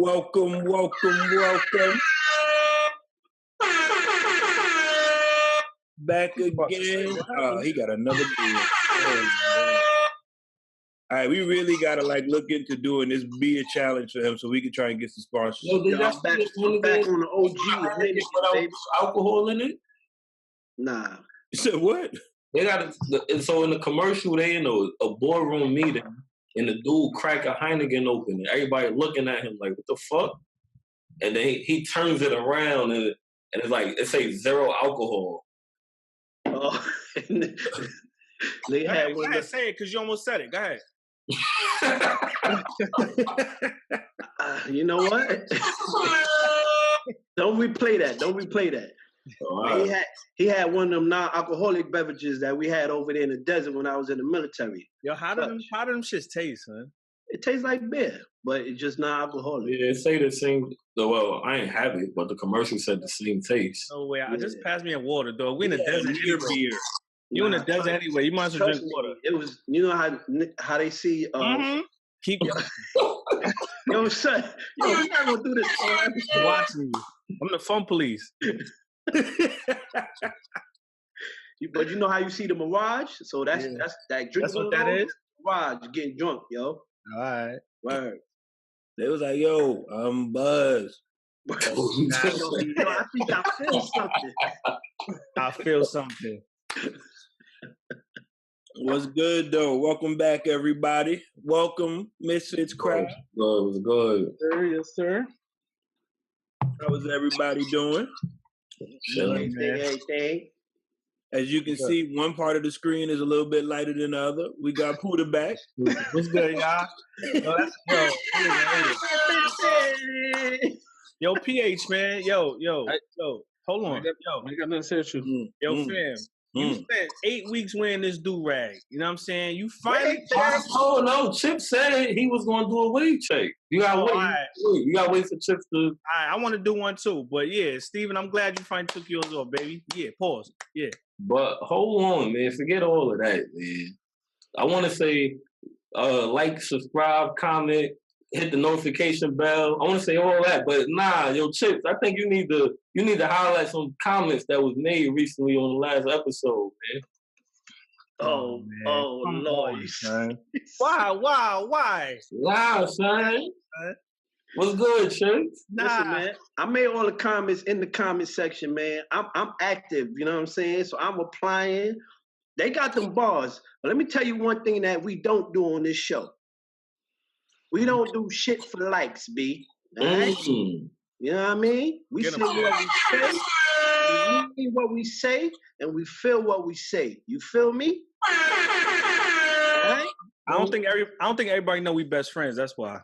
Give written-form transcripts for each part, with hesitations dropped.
Welcome. Back again. Oh, he got another beer. All right, we really gotta look into doing this beer challenge for him so we can try and get some sponsors. Yo, back on the OG. Without alcohol in it? Nah. You said what? They got so in the commercial they in a boardroom meeting and the dude crack a Heineken open and everybody looking at him like, what the fuck? And then he turns it around and it's like it says 0 alcohol. Oh, Go ahead, say it because you almost said it. Go ahead. You know what? Don't replay that. Right. He had one of them non-alcoholic beverages that we had over there in the desert when I was in the military. Yo, how do them shits taste, man? It tastes like beer, but it's just non-alcoholic. Yeah, it say the same. Well, I ain't have it, but the commercial said the same taste. No way. I just passed me a water, dog. We in the desert anyway. You in the desert anyway. You might as well drink water. It was, you know how they see. Keep yo, son. Yo, we're not gonna do this. Watching you. I'm the fun police. But you know how you see the mirage? So that's that drink. That's what that is. Mirage, getting drunk, yo. All right. Word. They was like, yo, I'm buzzed. I think I feel something. What's good though? Welcome back, everybody. Welcome, Mizfitz Craft. It was good. Yes, sir. How was everybody doing? Everything. As you can see, one part of the screen is a little bit lighter than the other. We got Puda back. What's good, y'all? Yo, PH, man. Yo. Hold on. I got nothing to say to you. Yo, fam. You spent 8 weeks wearing this do-rag. You know what I'm saying? You finally... Oh, no. Chip said he was going to do a weight check. You got to wait. Right. You got to wait for Chip to... All right, I want to do one too. But yeah, Steven, I'm glad you finally took yours off, baby. Yeah, pause. Yeah. But hold on, man. Forget all of that, man. I want to say like, subscribe, comment, hit the notification bell. I want to say all that, but nah, yo, Chips, I think you need to highlight some comments that was made recently on the last episode, man. Oh, Lord. Why? Nah, son. What's good, Chips? Nah. Listen, man, I made all the comments in the comment section, man. I'm active, you know what I'm saying? So I'm applying. They got them bars. But let me tell you one thing that we don't do on this show. We don't do shit for likes, B. Right? You know what I mean? We say what we say, we mean what we say, and we feel what we say. You feel me? Right? I don't think everybody know we best friends. That's why.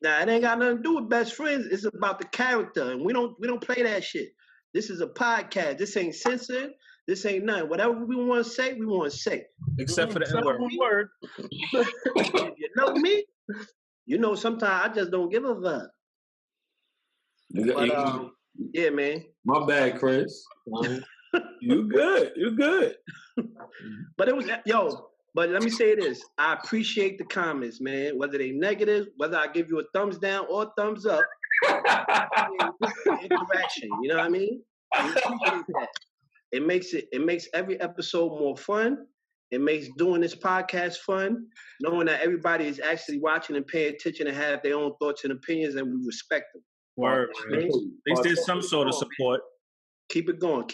Nah, it ain't got nothing to do with best friends. It's about the character, and we don't play that shit. This is a podcast. This ain't censored. This ain't nothing. Whatever we want to say, we want to say. Except for the N-word. You know me? You know, sometimes I just don't give a fuck. But, yeah, man. My bad, Chris. You good. But it was, but let me say this. I appreciate the comments, man. Whether they negative, whether I give you a thumbs down or a thumbs up. Interaction, you know what I mean? I appreciate that. It makes every episode more fun. It makes doing this podcast fun, knowing that everybody is actually watching and paying attention and have their own thoughts and opinions, and we respect them. Word. At least there's some sort of support. Keep it going.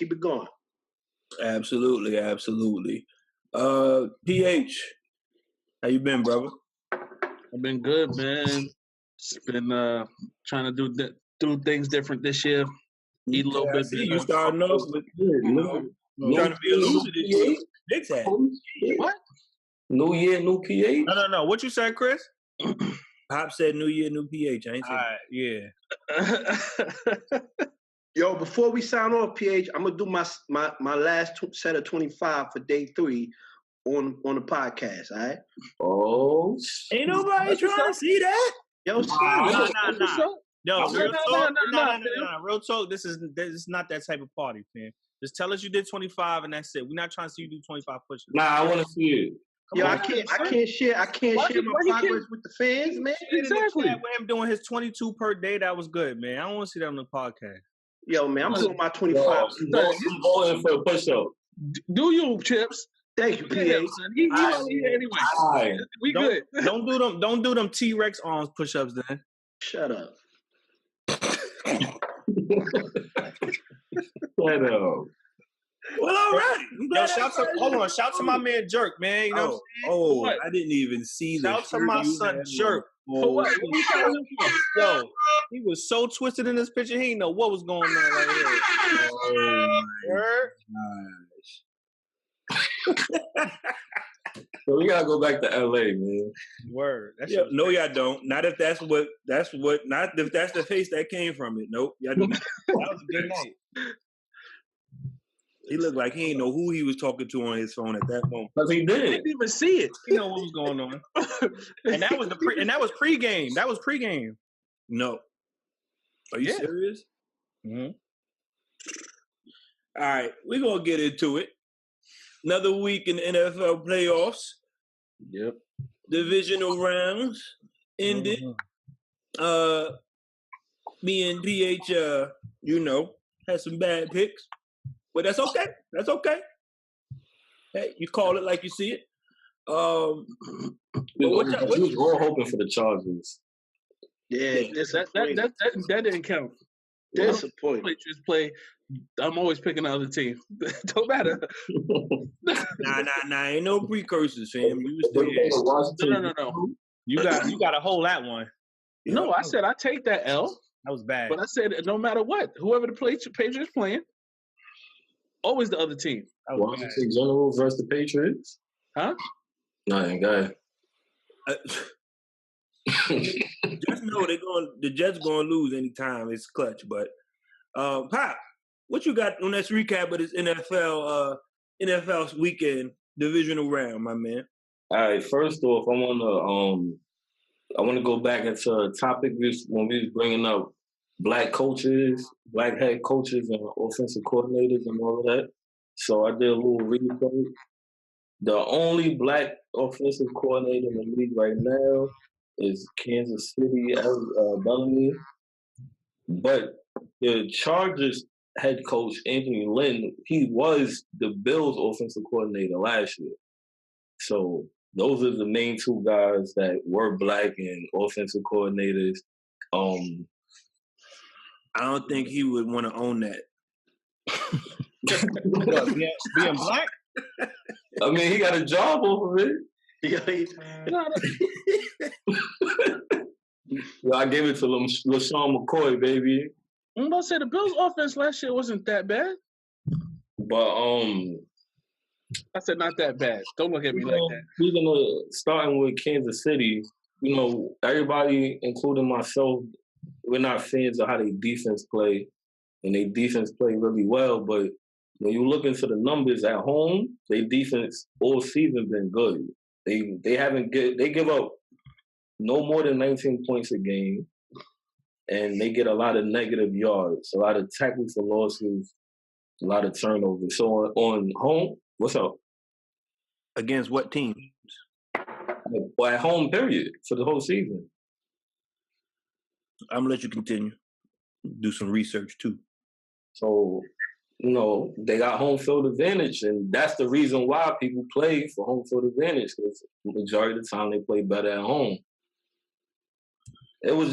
Absolutely. PH, how you been, brother? I've been good, man. Just been trying to do things different this year. Eat a little bit. You starting off with trying to be a loser this year. Big time. What? New year, new PH? No. What you said, Chris? Hop said new year, new PH. I ain't saying. Yeah. Yo, before we sign off, PH, I'm gonna do my last set of 25 for day 3 on the podcast. All right. Oh, ain't nobody trying to see that. Yo, nah. Yo, real talk. This is not that type of party, man. Just tell us you did 25 and that's it. We're not trying to see you do 25 push-ups. Nah, I want to see it. Yo, I can't share my progress with the fans, man. Exactly. With him doing his 22 per day, that was good, man. I don't want to see that on the podcast. Yo, man, I'm doing my 25. I'm going for a push-up. Do you, Chips? Thank you, PA. He only here anyway. Right. We good. Don't do them T-Rex arms push-ups then. Shut up. Shut up. Well, all right. Yo, shout to my man Jerk, man. You know what I'm saying? I didn't even see that. Shout to my son Jerk. For what? Yo, he was so twisted in this picture, he didn't know what was going on right here. Oh my gosh. So we gotta go back to LA, man. Word. No, y'all don't. Not if that's the face that came from it. Nope. Y'all do. That was a good night. He looked like he didn't know who he was talking to on his phone at that moment. Because he didn't even see it. He know what was going on. And that was pregame. That was pregame. No. Are you serious? Mm-hmm. All right, we're gonna get into it. Another week in the NFL playoffs. Yep. Divisional rounds ended. Mm-hmm. Me and PH, had some bad picks. But that's okay. That's okay. Hey, you call it like you see it. We were all hoping for the Chargers. Yeah, that didn't count. Disappointing. Patriots play. I'm always picking the other team. Don't matter. Nah. Ain't no precursors, fam. You was still No. You got to hold that one. No, I said I take that L. That was bad. But I said no matter what, whoever the Patriots playing, always the other team. Washington Generals versus the Patriots? Huh? Nothing, guy. Just know the Jets going to lose anytime. It's clutch. But Pop, what you got on this recap of this NFL weekend divisional round, my man? All right. First off, I want to go back into a topic when we was bringing up black coaches, black head coaches, and offensive coordinators, and all of that. So I did a little research. The only black offensive coordinator in the league right now is Kansas City, Bellamy. But the Chargers head coach, Anthony Lynn, he was the Bills offensive coordinator last year. So those are the main two guys that were black and offensive coordinators. I don't think he would want to own that. Being black? I mean, he got a job over it. I gave it to LaShawn McCoy, baby. I'm about to say the Bills' offense last year wasn't that bad. But I said not that bad. Don't look at me like that. Even starting with Kansas City, everybody, including myself, we're not fans of how they defense play, and they defense play really well. But when you look into the numbers at home, their defense all season been good. They give up no more than 19 points a game, and they get a lot of negative yards, a lot of tackles for losses, a lot of turnovers. So on home, what's up? Against what teams? Well, at home, period, for the whole season. I'm gonna let you continue. Do some research too. So, they got home field advantage, and that's the reason why people play for home field advantage, because the majority of the time they play better at home. I don't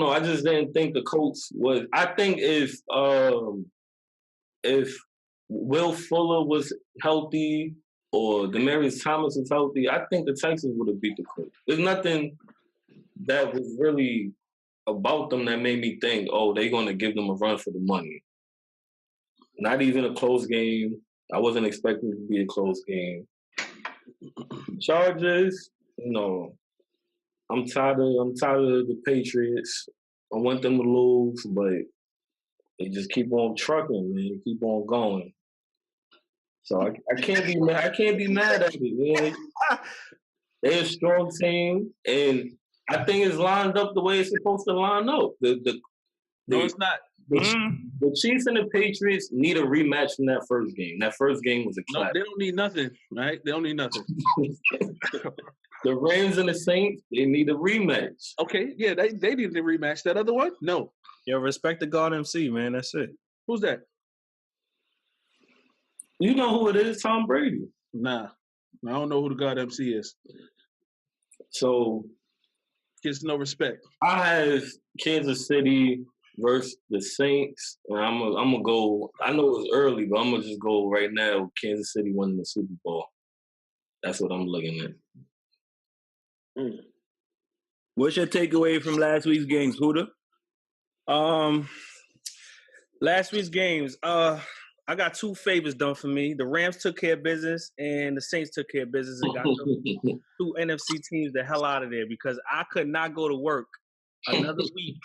know. I just didn't think the coach was. I think if Will Fuller was healthy or Demaryius Thomas was healthy, I think the Texans would have beat the Colts. There's nothing that was really about them that made me think, they're going to give them a run for the money. Not even a close game. I wasn't expecting it to be a close game. Chargers, I'm tired of the Patriots. I want them to lose, but they just keep on trucking, man. Keep on going. So I can't be mad. I can't be mad at it, man. They're a strong team, and I think it's lined up the way it's supposed to line up. No, it's not. The Chiefs and the Patriots need a rematch from that first game. That first game was a No, clap. they don't need nothing, right? They don't need nothing. The Rams and the Saints, they need a rematch. Okay, yeah, they need to rematch. That other one? No. Yo, respect the God MC, man. That's it. Who's that? You know who it is? Tom Brady. Nah. I don't know who the God MC is. So Gets no respect. I have Kansas City versus the Saints, and I'm gonna go. I know it's early, but I'm gonna just go right now. Kansas City winning the Super Bowl. That's what I'm looking at. What's your takeaway from last week's games, Puda? Last week's games, I got two favors done for me. The Rams took care of business, and the Saints took care of business and got two NFC teams the hell out of there because I could not go to work another week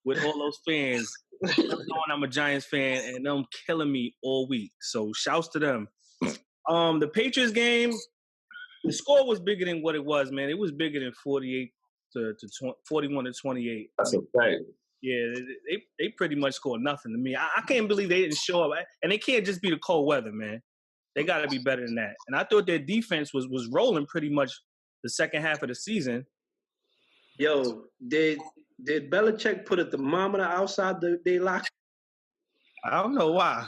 with all those fans knowing I'm a Giants fan and them killing me all week. So shouts to them. The Patriots game, the score was bigger than what it was, man. It was bigger than 41 to 28. That's a fact. Yeah, they pretty much scored nothing to me. I can't believe they didn't show up. And they can't just be the cold weather, man. They got to be better than that. And I thought their defense was rolling pretty much the second half of the season. Yo, did Belichick put a thermometer outside their locker? I don't know why.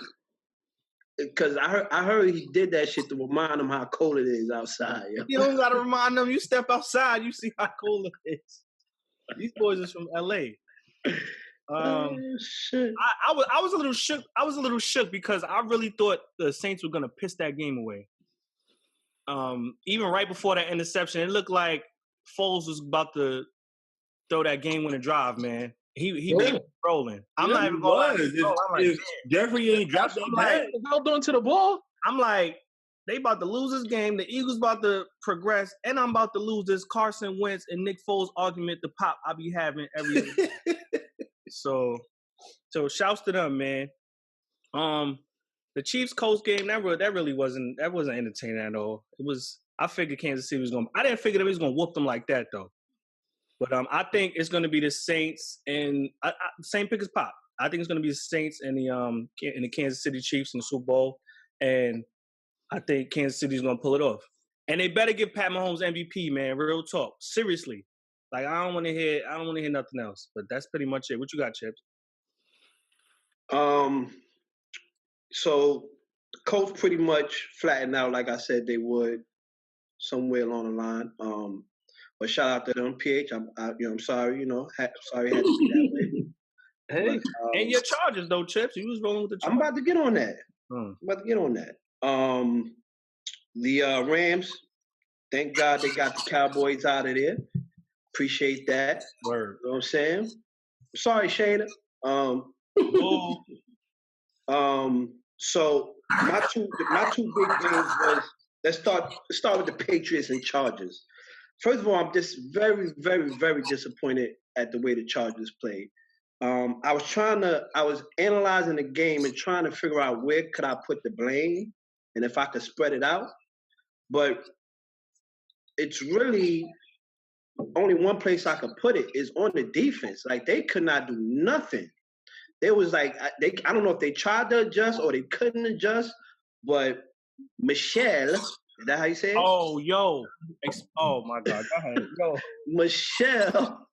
Because I heard he did that shit to remind them how cold it is outside. Yo. You don't got to remind them. You step outside, you see how cold it is. These boys are from L.A. Shit. I was a little shook. I was a little shook because I really thought the Saints were gonna piss that game away. Even right before that interception, it looked like Foles was about to throw that game-winning drive. Man, he was rolling. I'm not even going. If Jeffrey ain't dropped that bag, Held on to the ball. I'm like, they about to lose this game. The Eagles about to progress, and I'm about to lose this Carson Wentz and Nick Foles argument. The pop I be having every day. So shouts to them, man. The Chiefs Colts game that really wasn't entertaining at all. It was. I figured Kansas City was gonna. I didn't figure they was gonna whoop them like that though. But I think it's gonna be the Saints and same pick as Pop. I think it's gonna be the Saints and the Kansas City Chiefs in the Super Bowl, and I think Kansas City's gonna pull it off. And they better give Pat Mahomes MVP, man. Real talk, seriously. Like I don't want to hear nothing else. But that's pretty much it. What you got, Chips? So the Colts pretty much flattened out, like I said they would, somewhere along the line. But shout out to them, PH. I'm sorry, sorry it had to be that way. Hey, and your Chargers though, Chips. You was rolling with the Chargers. I'm about to get on that. The Rams, thank God they got the Cowboys out of there. Appreciate that. Word. You know what I'm saying? Sorry, Shayna. So my two big games was let's start with the Patriots and Chargers. First of all, I'm just very, very, very disappointed at the way the Chargers played. I was analyzing the game and trying to figure out where could I put the blame and if I could spread it out. But it's really only one place I could put it is on the defense. Like they could not do nothing. It was like I don't know if they tried to adjust or they couldn't adjust, but Michelle, is that how you say it? Oh, yo. Oh, my God. Go ahead. Yo. Michelle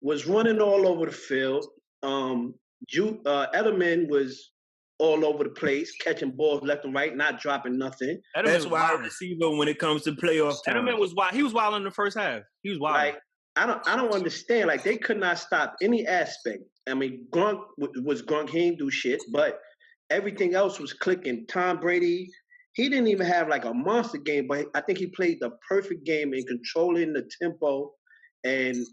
was running all over the field. Edelman was all over the place, catching balls left and right, not dropping nothing. That's why I receiver when it comes to playoff time. Edelman was wild. He was wild in the first half. He was wild. Like, I don't understand. Like, they could not stop any aspect. I mean, Gronk was Gronk. He didn't do shit, but everything else was clicking. Tom Brady, he didn't even have like a monster game, but I think he played the perfect game in controlling the tempo and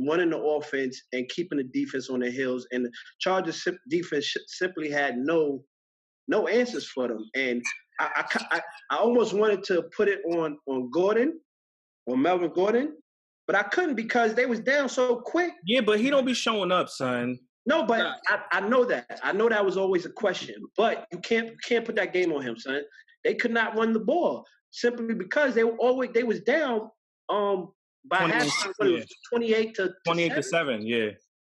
running the offense and keeping the defense on the heels. And the Chargers defense simply had no answers for them. And I almost wanted to put it on Gordon, on Melvin Gordon, but I couldn't because they was down so quick. Yeah, but he don't be showing up, son. No, but I know that. I know that was always a question. But you can't put that game on him, son. They could not run the ball simply because they was down by halftime. It was 28 to 7. Yeah.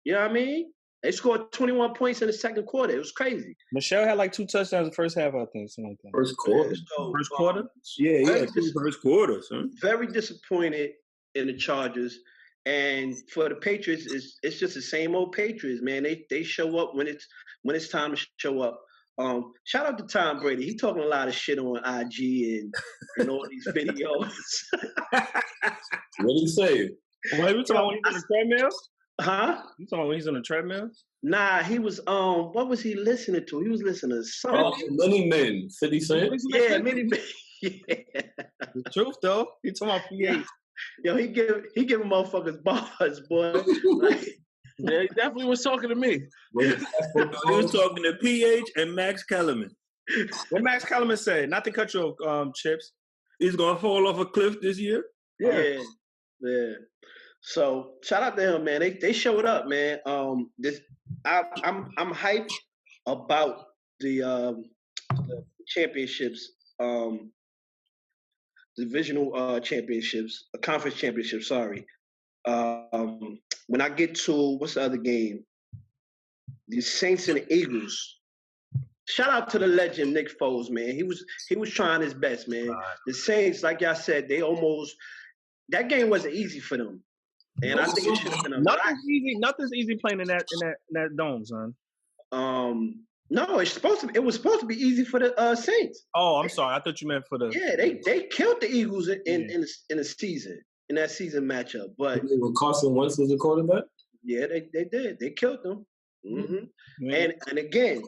You know what I mean? They scored 21 points in the second quarter. It was crazy. Michelle had like 2 touchdowns the first half, I think, something like that. First quarter. So, First quarter? Yeah, first quarter, son. very disappointed in the Chargers. And for the Patriots, it's just the same old Patriots, man. They show up when it's time to show up. Shout out to Tom Brady. He talking a lot of shit on IG and all these videos. What did he say? What you talking about when he's on the treadmill? Huh? You talking about when he's on the treadmill? Nah, he was what was he listening to? He was listening to something. Many Men, 50 Cent. Yeah, many. Yeah. The truth though. He talking about PH. Yo, he giving motherfuckers bars, boy. Like, Yeah, he definitely was talking to me. He was talking to PH and Max Kellerman. What Max Kellerman said, not to cut you off, Chips. He's gonna fall off a cliff this year. yeah. So shout out to him, man. They showed up, man. I'm hyped about the championships, divisional championships, conference championships. Sorry. When I get to what's the other game? The Saints and the Eagles. Shout out to the legend Nick Foles, man. He was trying his best, man. The Saints, like y'all said, that game wasn't easy for them. And I think it should have been a Nothing's easy playing in that dome, son. No, it was supposed to be easy for the Saints. Oh, I'm sorry. I thought you meant for the. Yeah, they killed the Eagles in the season, in that season matchup. But When Carson Wentz was the quarterback? yeah, they did. They killed them. Mm-hmm. Yeah. And again,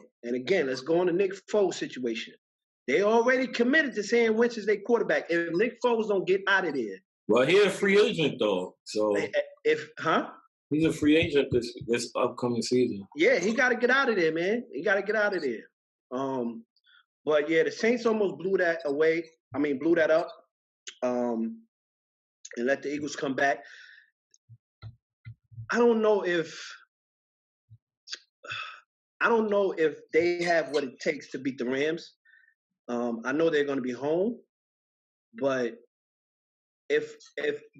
let's go on the Nick Foles situation. They already committed to saying Wentz is their quarterback. If Nick Foles don't get out of there, Well, he's a free agent though, so he's a free agent this upcoming season. Yeah, he got to get out of there, man. He got to get out of there. But yeah, the Saints almost blew that away. I mean, blew that up, and let the Eagles come back. I don't know if they have what it takes to beat the Rams. I know they're going to be home, but if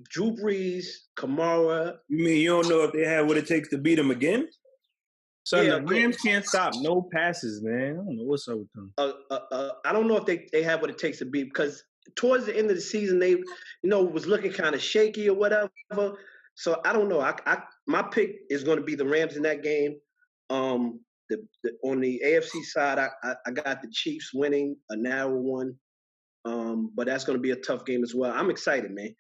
Drew Brees, Kamara, You mean you don't know if they have what it takes to beat them again? Son, Yeah, the Rams can't stop no passes, man. I don't know what's up with them. I don't know if they have what it takes to beat, because towards the end of the season they was looking kind of shaky or whatever. So I don't know. My pick is going to be the Rams in that game. On the AFC side, I got the Chiefs winning a narrow one. But that's going to be a tough game as well. I'm excited, man.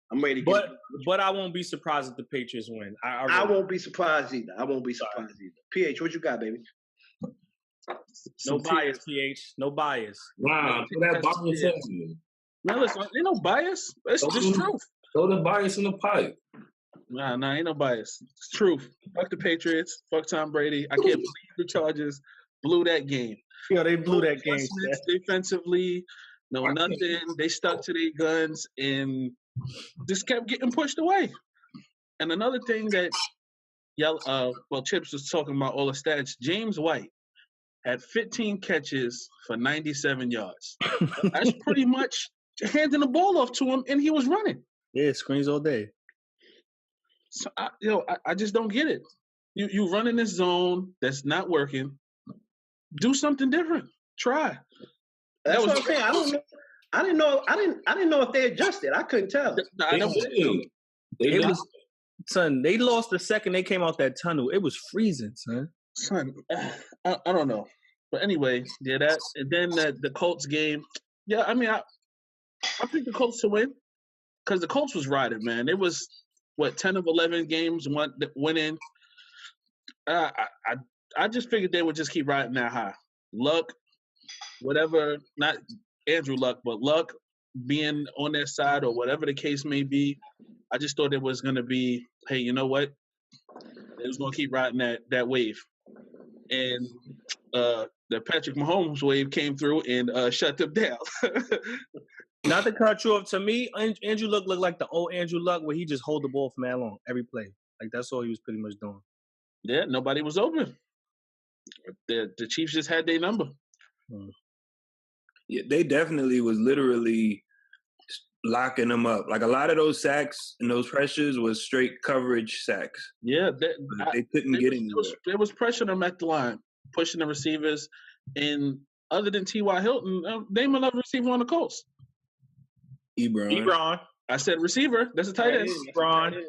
I'm ready to get But I won't be surprised if the Patriots win. I won't be surprised either. PH, what you got, baby? No bias, PH. No bias. Wow, that bias in you. No, listen, ain't no bias. It's just truth. Throw the bias in the pipe. Nah, ain't no bias. It's truth. Fuck the Patriots. Fuck Tom Brady. I can't believe the Chargers blew that game. Yo, they blew that game. Defensively, no nothing. They stuck to their guns and just kept getting pushed away. And another thing that Chips was talking about all the stats. James White had 15 catches for 97 yards. That's pretty much handing the ball off to him, and he was running. Yeah, screens all day. So I just don't get it. You run in this zone that's not working. Do something different. Try. That's what I'm saying. I don't know. I didn't know if they adjusted. I couldn't tell. They lost the second they came out that tunnel. It was freezing, son. Son, I don't know. But anyway, yeah, that and then the Colts game. Yeah, I mean, I picked the Colts to win because the Colts was riding, man. It was 10 of 11 games winning. I just figured they would just keep riding that high. Luck, whatever, not Andrew Luck, but Luck being on their side or whatever the case may be. I just thought it was going to be, hey, you know what? It was going to keep riding that wave. And the Patrick Mahomes wave came through and shut them down. Not to cut you off, to me, Andrew Luck looked like the old Andrew Luck where he just hold the ball for man long every play. Like, that's all he was pretty much doing. Yeah, nobody was open. The Chiefs just had their number. Yeah, they definitely was literally locking them up. Like a lot of those sacks and those pressures was straight coverage sacks. Yeah, They couldn't get anywhere. There was pressure on them at the line, pushing the receivers. And other than T.Y. Hilton, name another receiver on the Colts. Ebron. I said receiver. That's a tight end. Ebron.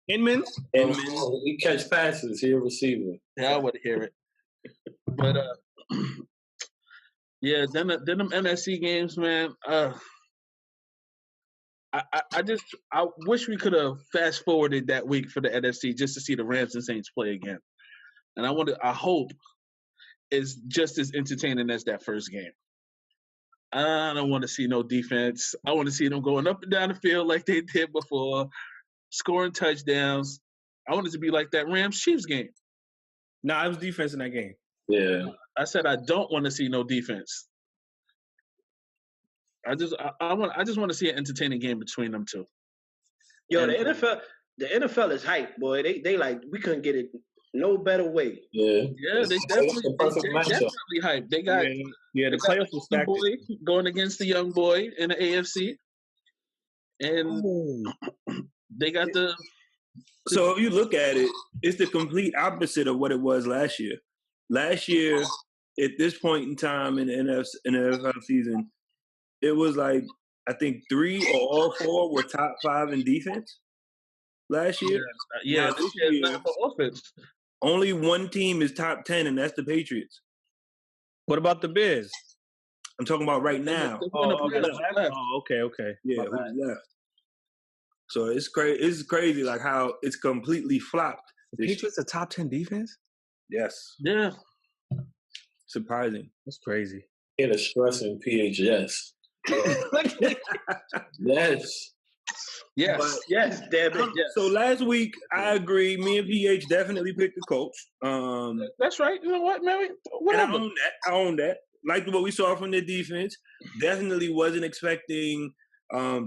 Inman. He catch passes. He a receiver. Yeah, I want to hear it. But yeah, then them NFC games, man. I wish we could have fast forwarded that week for the NFC just to see the Rams and Saints play again. And I hope it's just as entertaining as that first game. I don't want to see no defense. I want to see them going up and down the field like they did before, scoring touchdowns. I want it to be like that Rams-Chiefs game. Nah, it was defense in that game. Yeah. I said I don't want to see no defense. I just want to see an entertaining game between them two. Yo, the NFL is hype, boy. They like we couldn't get it no better way. Yeah. Yeah, they definitely hype. They got the playoffs was stacked. Boy going against the young boy in the AFC, and they got the. So if you look at it, it's the complete opposite of what it was last year. Last year, at this point in time in the NFL season, it was like I think 3 or all 4 were top 5 in defense last year. Yeah, this year is not for offense. Only one team is top 10, and that's the Patriots. What about the Bears? I'm talking about right now. Okay. Yeah, who's left? So it's crazy. It's crazy, like how it's completely flopped. The Patriots a top 10 defense? Yes. Yeah. Surprising. That's crazy. Get a stress in PH. Yes. Yes. Yes, damn it. Yes. So last week, I agree. Me and PH definitely picked the Colts. That's right. You know what, Mary? Whatever. I own that. Like what we saw from the defense. Definitely wasn't expecting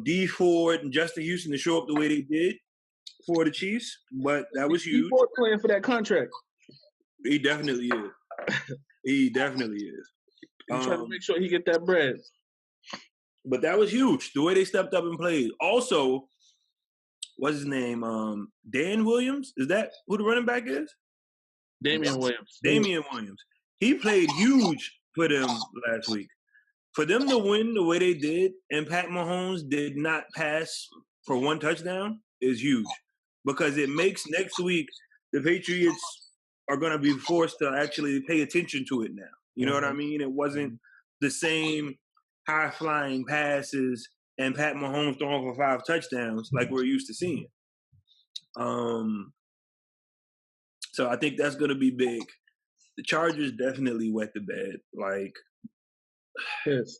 D Ford and Justin Houston to show up the way they did for the Chiefs, but that was huge. D Ford playing for that contract. He definitely is. He definitely is. He's trying to make sure he get that bread. But that was huge, the way they stepped up and played. Also, what's his name? Dan Williams? Is that who the running back is? Damian Williams. He played huge for them last week. For them to win the way they did, and Pat Mahomes did not pass for 1 touchdown, is huge. Because it makes next week the Patriots are going to be forced to actually pay attention to it now. You know what I mean? It wasn't the same high-flying passes and Pat Mahomes throwing for 5 touchdowns like we're used to seeing. So I think that's going to be big. The Chargers definitely wet the bed. Like, yes.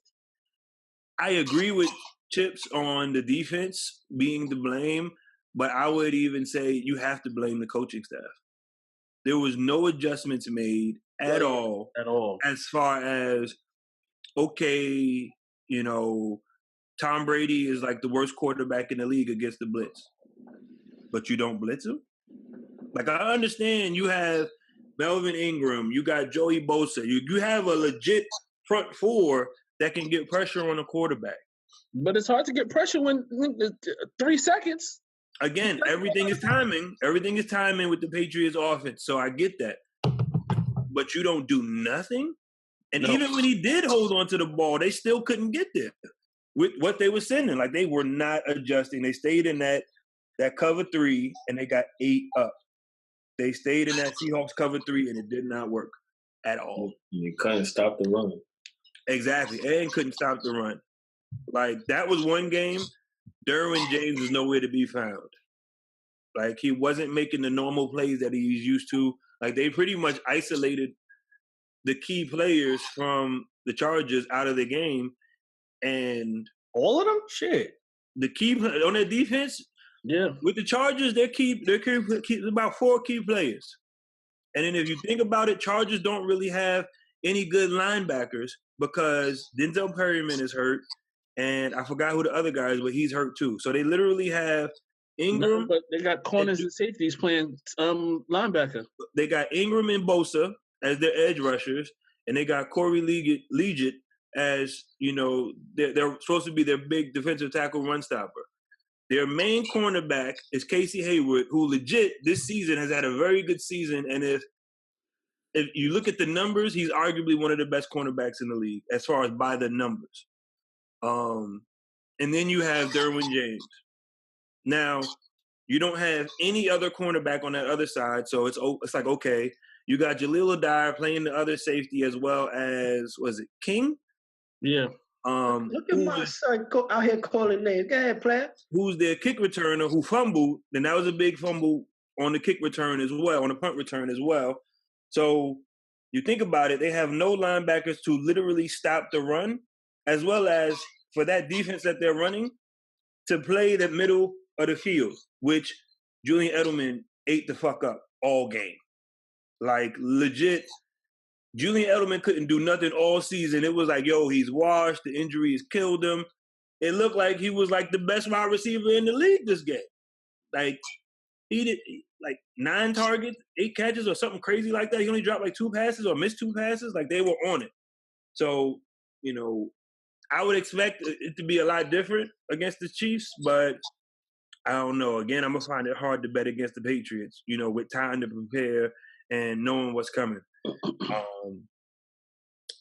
I agree with Chips on the defense being to blame, but I would even say you have to blame the coaching staff. There was no adjustments made at all. As far as, okay, you know, Tom Brady is like the worst quarterback in the league against the blitz, but you don't blitz him? Like, I understand you have Melvin Ingram, you got Joey Bosa, you have a legit front 4 that can get pressure on a quarterback. But it's hard to get pressure when 3 seconds. Again, everything is timing. Everything is timing with the Patriots offense, so I get that. But you don't do nothing? And even when he did hold on to the ball, they still couldn't get there with what they were sending. Like, they were not adjusting. They stayed in that cover 3, and they got 8 up. They stayed in that Seahawks cover 3, and it did not work at all. You couldn't stop the run. Exactly, and couldn't stop the run. Like, that was one game. Derwin James was nowhere to be found. Like, he wasn't making the normal plays that he's used to. Like, they pretty much isolated the key players from the Chargers out of the game. And all of them? Shit. The key on their defense, with the Chargers, they keep about 4 key players. And then if you think about it, Chargers don't really have any good linebackers because Denzel Perryman is hurt. And I forgot who the other guy is, but he's hurt too. So they literally have Ingram. No, but they got corners and safeties playing linebacker. They got Ingram and Bosa as their edge rushers, and they got Corey Liggett as, they're supposed to be their big defensive tackle run stopper. Their main cornerback is Casey Hayward, who legit this season has had a very good season. And if you look at the numbers, he's arguably one of the best cornerbacks in the league as far as by the numbers. And then you have Derwin James. Now, you don't have any other cornerback on that other side, so it's like, okay, you got Jaleel Adair playing the other safety as well as, was it King? Yeah. Look at my son out here calling names. Go ahead, player. Who's their kick returner who fumbled, and that was a big fumble on the kick return as well, on the punt return as well. So you think about it, they have no linebackers to literally stop the run, as well as for that defense that they're running to play the middle of the field, which Julian Edelman ate the fuck up all game. Like, legit, Julian Edelman couldn't do nothing all season. It was like, yo, he's washed. The injuries killed him. It looked like he was like the best wide receiver in the league this game. Like, he did like 9 targets, 8 catches or something crazy like that. He only dropped like 2 passes or missed 2 passes. Like, they were on it. So, I would expect it to be a lot different against the Chiefs, but I don't know. Again, I'm going to find it hard to bet against the Patriots, with time to prepare and knowing what's coming.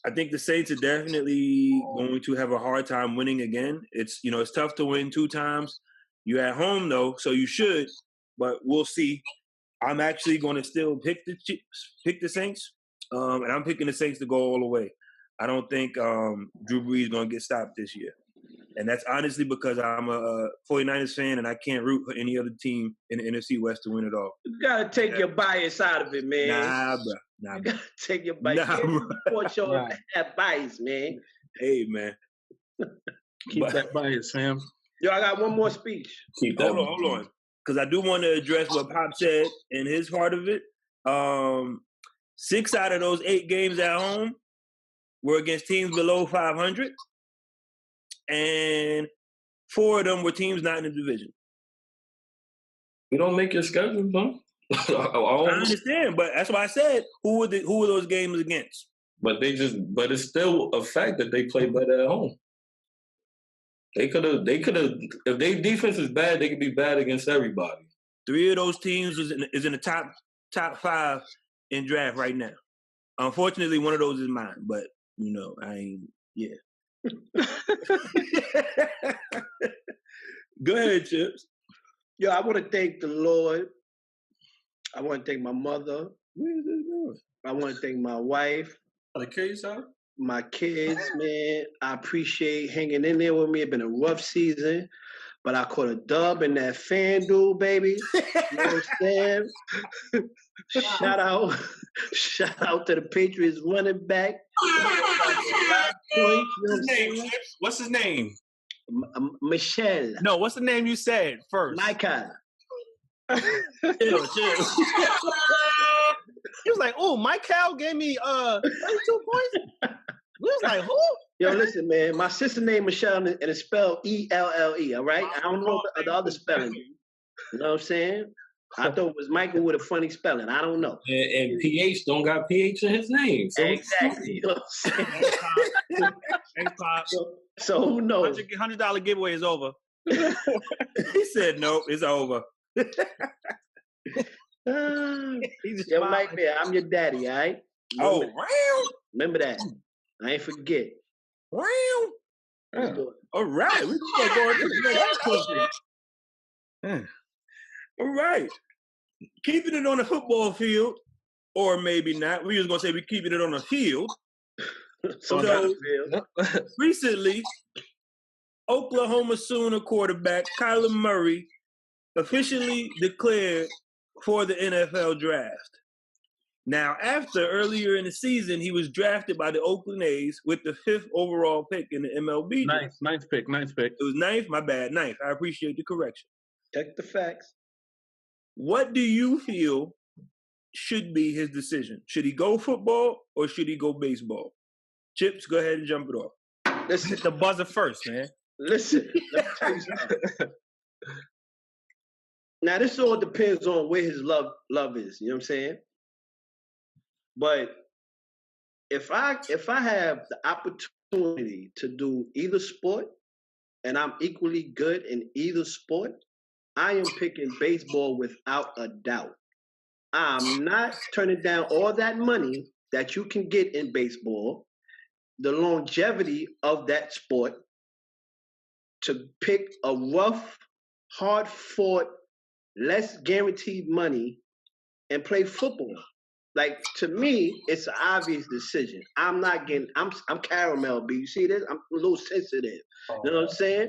I think the Saints are definitely going to have a hard time winning again. It's tough to win 2 times. You're at home though, so you should, but we'll see. I'm actually going to still pick the Saints, and I'm picking the Saints to go all the way. I don't think Drew Brees is going to get stopped this year. And that's honestly because I'm a 49ers fan and I can't root for any other team in the NFC West to win it all. You got to take your bias out of it, man. Nah, bro. You got to take your bias. That bias, man. Hey, man. Keep that bias, fam. Yo, I got one more speech. Hold on. Because I do want to address what Pop said in his part of it. 6 out of those 8 games at home were against teams below 500. And 4 of them were teams not in the division. You don't make your schedule, huh? I understand, but that's why I said who were those games against? But it's still a fact that they play better at home. They could have. If their defense is bad, they could be bad against everybody. 3 of those teams is in the top 5 in draft right now. Unfortunately, one of those is mine, but I ain't. Yeah. Go ahead, Chips. Yo, I want to thank the Lord. I want to thank my mother. Where is this going? I want to thank my wife. The kids, huh? My kids, man. I appreciate hanging in there with me. It's been a rough season, but I caught a dub in that FanDuel, baby. You know what I'm saying? Shout out to the Patriots running back. What's his name? Michelle. No, what's the name you said first? Micah. Chill. He was like, "Oh, Michael gave me 32 points." We was like, "Who?" Yo, listen, man. My sister named Michelle, and it's spelled E-L-L-E. All right, I don't know the other spelling. You know what I'm saying? I thought it was Michael with a funny spelling. I don't know. And PH don't got PH in his name. So exactly. You know what I'm saying? Thanks, Pop. So who knows? $100 giveaway is over. He said, "Nope, it's over." Yo, Nightmare, I'm your daddy, all right? Remember that. I ain't forget. All right. We're going to go into the next question. All right. Keeping it on the football field, or maybe not. We was going to say we're keeping it on the field. So recently, Oklahoma Sooner quarterback Kyler Murray officially declared for the NFL draft. Now, after earlier in the season, he was drafted by the Oakland A's with the 5th overall pick in the MLB. Ninth pick. It was 9th? My bad, 9th. I appreciate the correction. Check the facts. What do you feel should be his decision? Should he go football or should he go baseball? Chips, go ahead and jump it off. Listen, Hit the buzzer first, man. Listen. Let me tell you something. Now, this all depends on where his love is. You know what I'm saying? But if I have the opportunity opportunity to do either sport, and I'm equally good in either sport, I am picking baseball without a doubt. I'm not turning down all that money that you can get in baseball, the longevity of that sport, to pick a rough, hard-fought, less guaranteed money and play football. Like, to me, it's an obvious decision. I'm caramel, B. You see this? I'm a little sensitive. You know what I'm saying?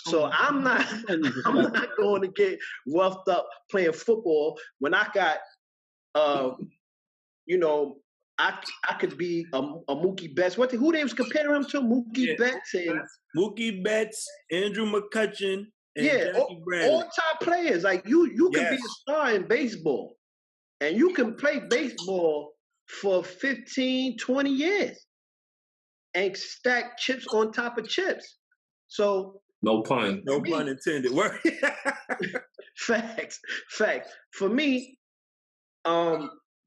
So I'm not going to get roughed up playing football when I got, I could be a Mookie Betts. Who they was comparing him to? Mookie Betts and Mookie Betts, Andrew McCutcheon, and Jackie Bradley. All top players. Like you can be a star in baseball, and you can play baseball for 15, 20 years and stack chips on top of chips. So no pun intended. Facts. For me,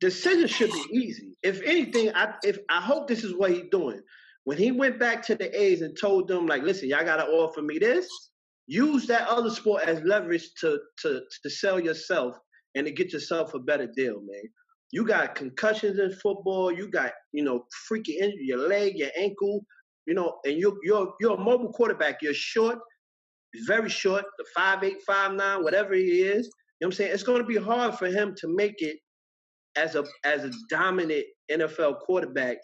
decision should be easy. If anything, I hope this is what he's doing. When he went back to the A's and told them, like, listen, y'all gotta offer me this, use that other sport as leverage to sell yourself and to get yourself a better deal, man. You got concussions in football, you got, freaky injury, your leg, your ankle, and you're a mobile quarterback. You're short, very short, the 5'8", 5'9", whatever he is. You know what I'm saying? It's gonna be hard for him to make it as a dominant NFL quarterback.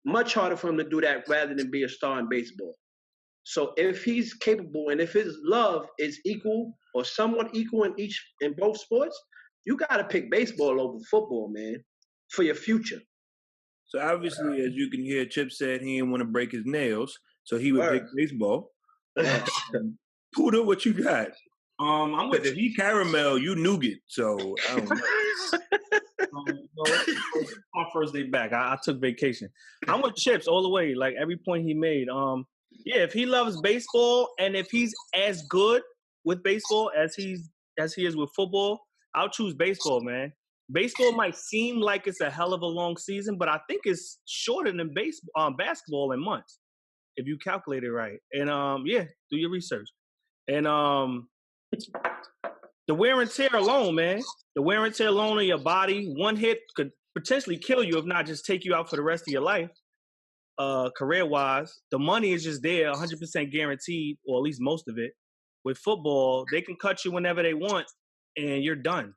Much harder for him to do that rather than be a star in baseball. So if he's capable and if his love is equal or somewhat equal in both sports, you got to pick baseball over football, man, for your future. So obviously, as you can hear, Chip said he didn't want to break his nails, so he would pick baseball. Puda, what you got? I'm with if he caramel, you nougat. So I don't know. My first day back, I took vacation. I'm with Chips all the way. Like every point he made. If he loves baseball and if he's as good with baseball as he is with football, I'll choose baseball, man. Baseball might seem like it's a hell of a long season, but I think it's shorter than basketball in months if you calculate it right. And do your research. And the wear and tear alone, man. The wear and tear alone on your body, one hit could potentially kill you, if not just take you out for the rest of your life, career-wise. The money is just there, 100% guaranteed, or at least most of it. With football, they can cut you whenever they want, and you're done.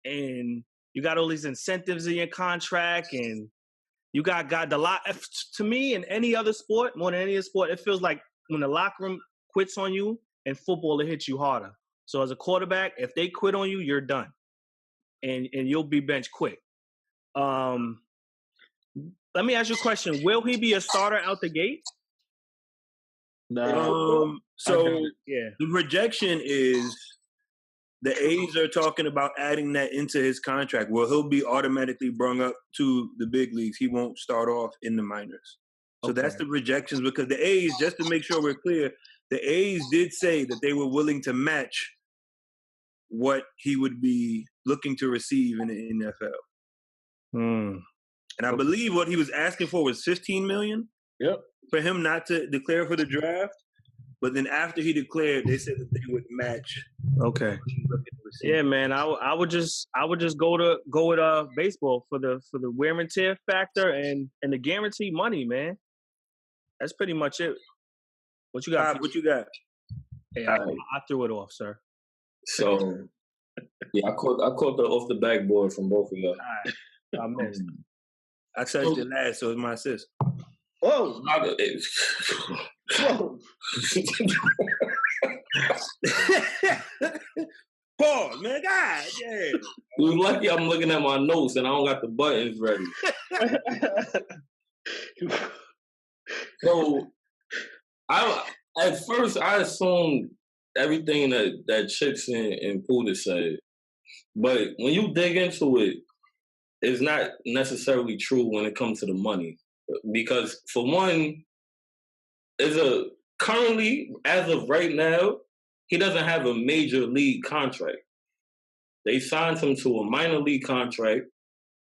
And you got all these incentives in your contract, and you got the lot. To me, in any other sport, more than any other sport, it feels like when the locker room quits on you, in football, it hits you harder. So as a quarterback, if they quit on you, you're done. And you'll be benched quick. Let me ask you a question. Will he be a starter out the gate? No. The projection is the A's are talking about adding that into his contract. Well, he'll be automatically brung up to the big leagues. He won't start off in the minors. So that's the projections, because the A's, just to make sure we're clear, the A's did say that they were willing to match what he would be looking to receive in the NFL. And I believe what he was asking for was $15 million. Yep. For him not to declare for the draft. But then after he declared, they said that they would match. Okay. Yeah, man. I would just go with baseball for the wear and tear factor and the guaranteed money, man. That's pretty much it. What you got? What you got? Hey, I threw it off, sir. So, I caught the off the backboard from both of y'all. All right. I missed. I touched it last, so it's my assist. Whoa. Whoa. Pause, man. God damn. You're lucky I'm looking at my notes and I don't got the buttons ready. So, at first I assumed everything that Chips and Puda said. But when you dig into it, it's not necessarily true when it comes to the money. Because for one, currently, as of right now, he doesn't have a major league contract. They signed him to a minor league contract.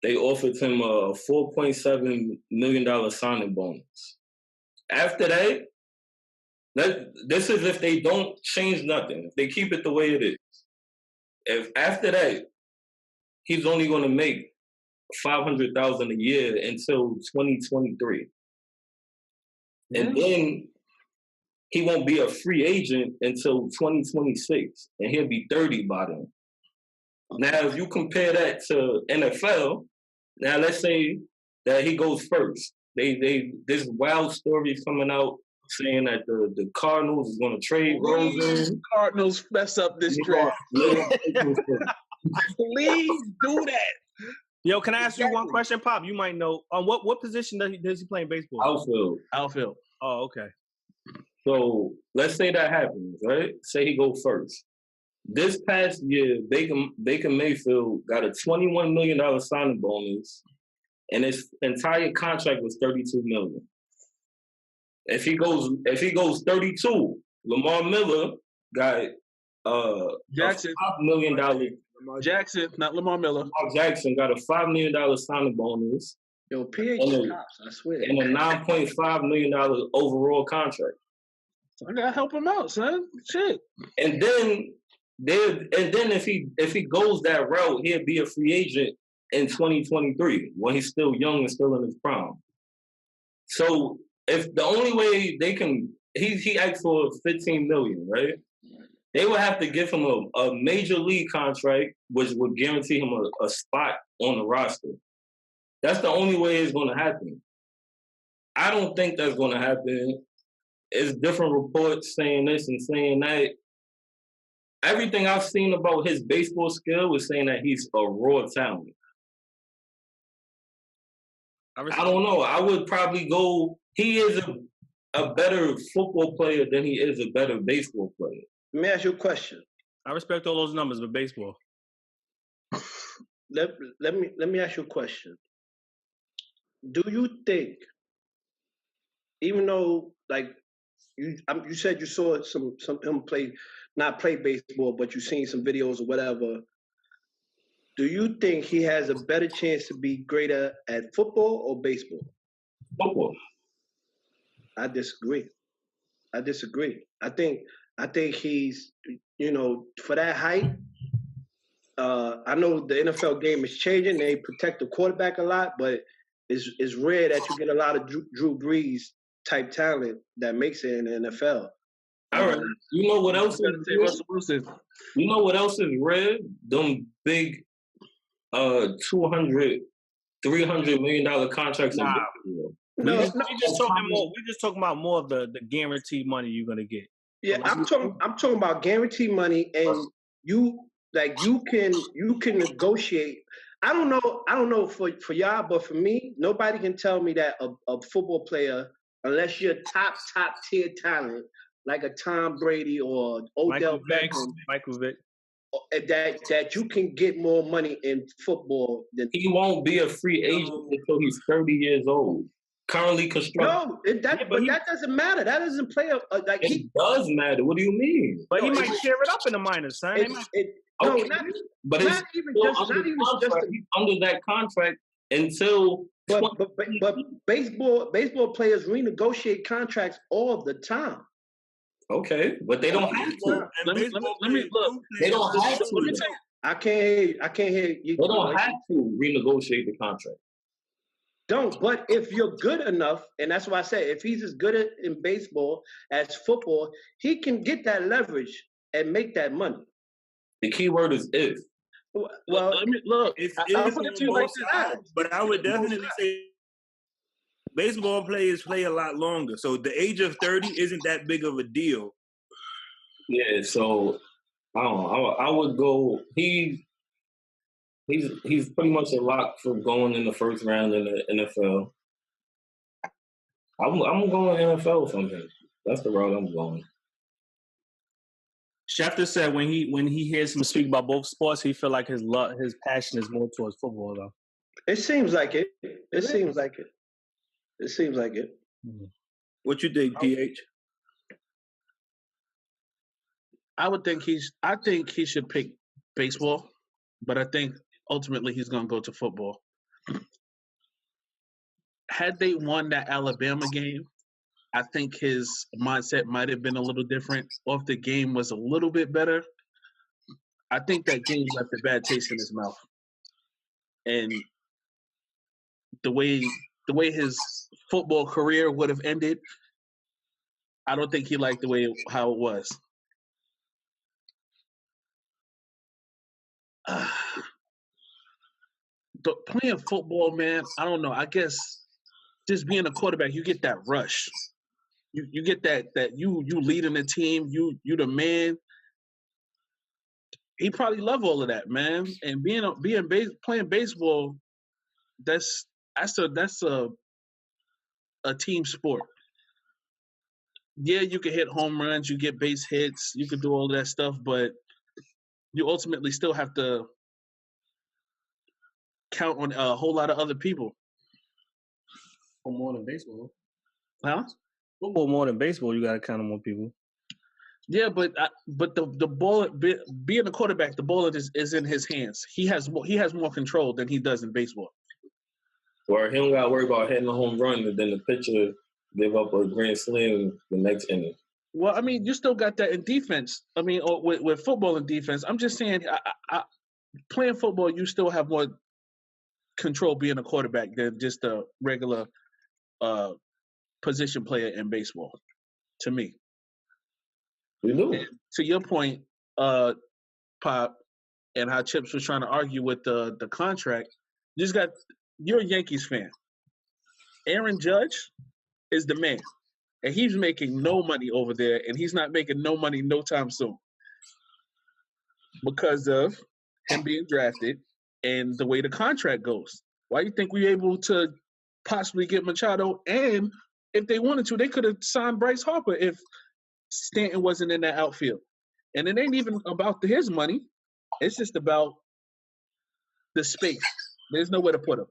They offered him a $4.7 million signing bonus. After that, this is if they don't change nothing. If they keep it the way it is. If after that, he's only going to make $500,000 a year until 2023, and then he won't be a free agent until 2026, and he'll be 30 by then. Now, if you compare that to NFL, now let's say that he goes first. This wild story is coming out saying that the Cardinals is going to trade Rosen. Cardinals mess up this draft. Please do that. Yo, can I ask you one question, Pop? You might know. What position does he play in baseball? Outfield. Oh, okay. So let's say that happens, right? Say he go first. This past year, Baker Mayfield got a $21 million signing bonus, and his entire contract was $32 million. If he goes 32, Lamar Miller got Jackson, $5 million. Jackson, not Lamar Miller. Lamar Jackson got a $5 million signing bonus. Yo, PH cops, I swear. And a $9.5 million overall contract. I gotta help him out, son. Shit. And then if he goes that route, he'll be a free agent in 2023 when he's still young and still in his prime. So if the only way they can, he asked for $15 million, right? They would have to give him a major league contract, which would guarantee him a spot on the roster. That's the only way it's going to happen. I don't think that's going to happen. It's different reports saying this and saying that. Everything I've seen about his baseball skill is saying that he's a raw talent. I don't know. I would probably go. He is a better football player than he is a better baseball player. Let me ask you a question. I respect all those numbers, but baseball. Let me ask you a question. Do you think, even though like you said you saw some him not play baseball, but you seen some videos or whatever, do you think he has a better chance to be greater at football or baseball? Football. I disagree. I think he's, for that height, I know the NFL game is changing. They protect the quarterback a lot, but it's rare that you get a lot of Drew Brees type talent that makes it in the NFL. All right. You know what else is rare? You know what else is rare? Them big $200, $300 million contracts. Nah. We're just talking about more of the guaranteed money you're gonna get. Yeah, I'm talking about guaranteed money, and you can negotiate. I don't know for y'all, but for me, nobody can tell me that a football player, unless you're top tier talent like a Tom Brady or Odell Beckham, Michael Vick, that you can get more money in football than he won't be a free agent until he's 30 years old. Currently constructed. No, that doesn't matter. That doesn't play like it does matter. What do you mean? But he might tear it up in the minors, son. But it's under that contract until. But baseball players renegotiate contracts all the time. Okay, but they don't have to. Let me look. They don't have to. I can't hear you. They don't have to renegotiate the contract. But if you're good enough, and that's why I say if he's as good in baseball as football, he can get that leverage and make that money. The key word is if. Well, let me look. I'll put it to you like that. But I would definitely say baseball players play a lot longer. So the age of 30 isn't that big of a deal. Yeah, so I don't know. I would go. He's pretty much a lock for going in the first round in the NFL. I'm going NFL from him. That's the route I'm going. Schefter said when he hears him speak about both sports, he feel like his passion is more towards football, though. It seems like it. It seems like it. Mm-hmm. What you think, PH? I think he should pick baseball, but I think ultimately he's going to go to football. Had they won that Alabama game, I think his mindset might have been a little different. Or if the game was a little bit better, I think that game left a bad taste in his mouth. And the way his football career would have ended, I don't think he liked how it was. But playing football, man, I don't know. I guess just being a quarterback, you get that rush. You get that you leading the team, you the man. He probably love all of that, man. And playing baseball, that's a team sport. Yeah, you can hit home runs, you get base hits, you can do all of that stuff, but you ultimately still have to count on a whole lot of other people. More than baseball. Huh? Football more than baseball, you got to count on more people. Yeah, but the ball, being a quarterback, the ball is in his hands. He has more control than he does in baseball. Or he don't got to worry about hitting a home run and then the pitcher give up a grand slam the next inning. Well, I mean, you still got that in defense. I mean, with football and defense, I'm just saying, playing football, you still have more control being a quarterback than just a regular position player in baseball, to me. You do. And to your point, Pop, and how Chips was trying to argue with the contract, you're a Yankees fan. Aaron Judge is the man. And he's making no money over there, and he's not making no money no time soon because of him being drafted and the way the contract goes. Why do you think we were able to possibly get Machado? And if they wanted to, they could have signed Bryce Harper if Stanton wasn't in that outfield. And it ain't even about his money. It's just about the space. There's nowhere to put him.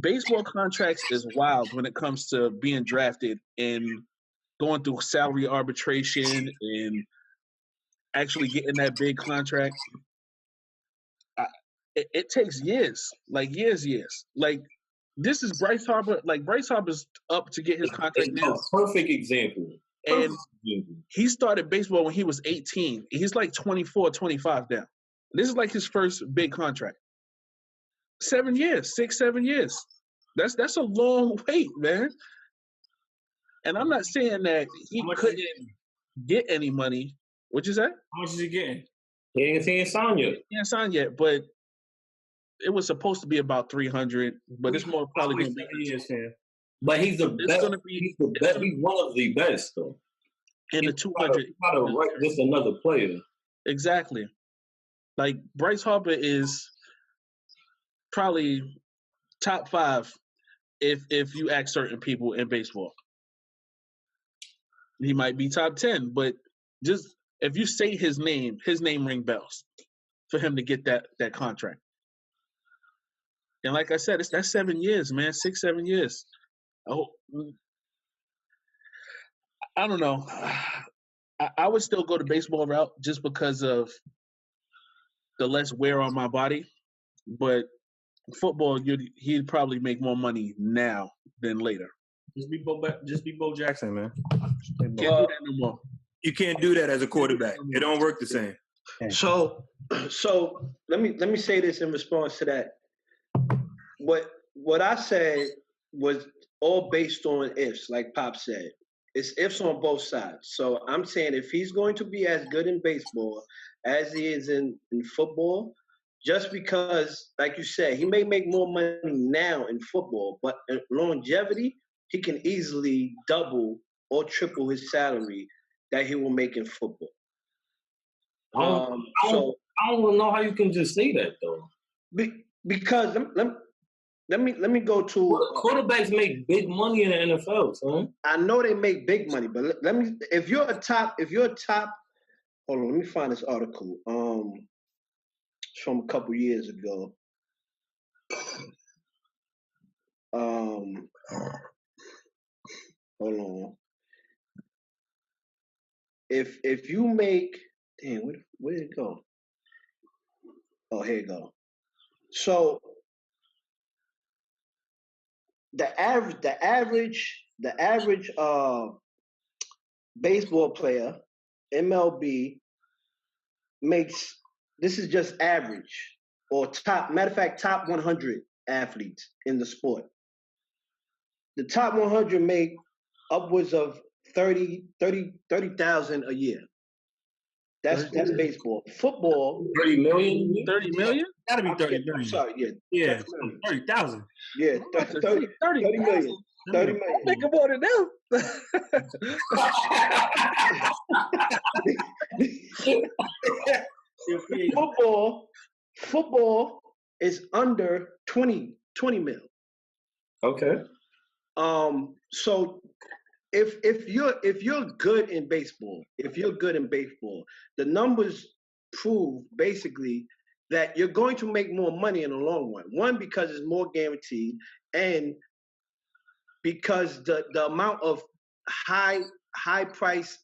Baseball contracts is wild when it comes to being drafted and going through salary arbitration and actually getting that big contract. It takes years, like years. Like this is Bryce Harper. Like Bryce Harper's up to get his contract now. Perfect example. And he started baseball when he was 18. He's like 24, 25 now. This is like his first big contract. 7 years, 6-7 years. That's a long wait, man. And I'm not saying that he couldn't get any money. What'd you say? How much is he getting? He ain't signed yet. He ain't signed yet, but it was supposed to be about 300. But it's more probably going to be years, man. But he's the best. He's the best. He's one of the best, though. In the 200. Just another player. Exactly. Like Bryce Harper is probably top 5 if you ask certain people in baseball. He might be top 10, but just if you say his name ring bells for him to get that contract. And like I said, that's 7 years, man, 6-7 years. I don't know. I would still go the baseball route just because of the less wear on my body. But football, he'd probably make more money now than later. Just be Bo Jackson, man. Can't do that no more. You can't do that as a quarterback. It don't work the same. So let me say this in response to that. What I said was all based on ifs, like Pop said. It's ifs on both sides. So I'm saying if he's going to be as good in baseball as he is in football, just because, like you said, he may make more money now in football, but in longevity, he can easily double or triple his salary that he will make in football. I don't know how you can just say that though. Because let me go to quarterbacks make big money in the NFL, son. I know they make big money, but let me if you're a top hold on, let me find this article. It's from a couple years ago. Hold on. If you make where did it go? Oh, here you go. So the average baseball player, MLB, makes, this is just average, or top 100 athletes in the sport. The top 100 make upwards of 30,000 a year. That's baseball. Football, 30 million? 30 million? Gotta be 30 I'm million. sorry, yeah. Yeah, 30 million. 30,000. Yeah, 30 million. 30 million. Think about it now. Football is under 20 mil. Okay. So if you're good in baseball, the numbers prove basically that you're going to make more money in the long run. One, because it's more guaranteed, and because the amount of high price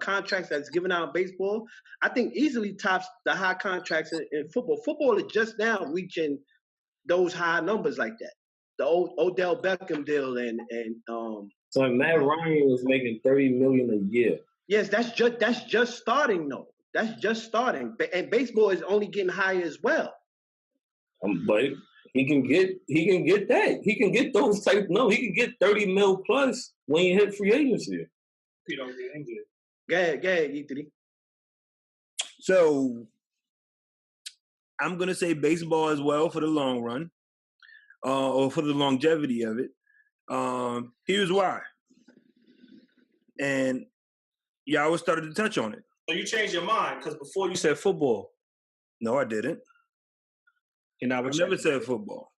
contracts that's given out in baseball, I think easily tops the high contracts in football. Football is just now reaching those high numbers like that. The old Odell Beckham deal and So Matt Ryan was making 30 million a year. yes, that's just starting though. That's just starting, and baseball is only getting higher as well. But he can get that. He can get those type. No, he can get 30 mil plus when you hit free agency. You don't get injured. Go ahead, E3. So I'm gonna say baseball as well for the long run, or for the longevity of it. Here's why, and y'all was started to touch on it. So you changed your mind because before you said football. No, I didn't. I've never said football.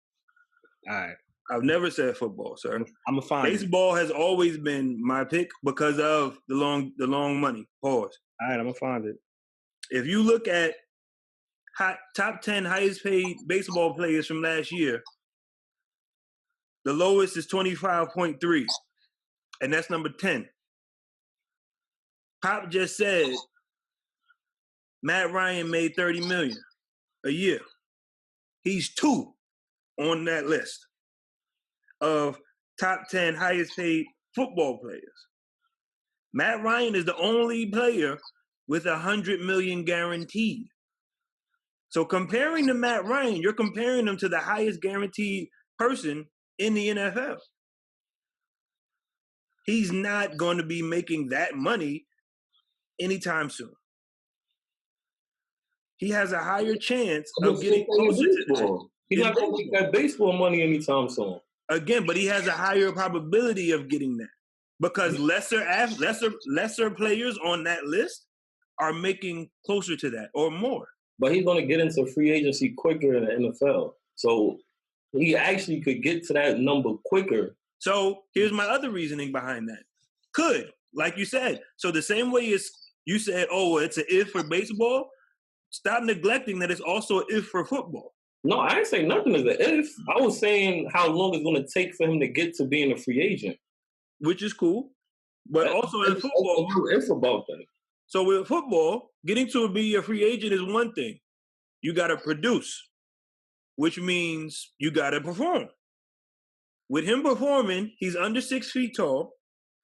All right. I've never said football, sir. I'm gonna find Baseball has always been my pick because of the long money. Pause. All right, I'm gonna find it. If you look at top 10 highest paid baseball players from last year, the lowest is 25.3, and that's number 10. Pop just said Matt Ryan made 30 million a year. He's 2 on that list of top 10 highest paid football players. Matt Ryan is the only player with 100 million guaranteed. So comparing to Matt Ryan, you're comparing him to the highest guaranteed person in the NFL. He's not going to be making that money anytime soon. He has a higher chance of getting closer to that. He's not going to make that baseball money anytime soon. Again, but he has a higher probability of getting that because lesser players on that list are making closer to that or more. But he's going to get into free agency quicker in the NFL. So he actually could get to that number quicker. So here's my other reasoning behind that. Could, like you said. So the same way as you said, oh, it's an if for baseball, stop neglecting that it's also an if for football. No, I didn't say nothing is an if. I was saying how long it's going to take for him to get to being a free agent. Which is cool. But also in football. It's about that. So with football, getting to be a free agent is one thing. You got to produce, which means you got to perform. With him performing, he's under 6 feet tall,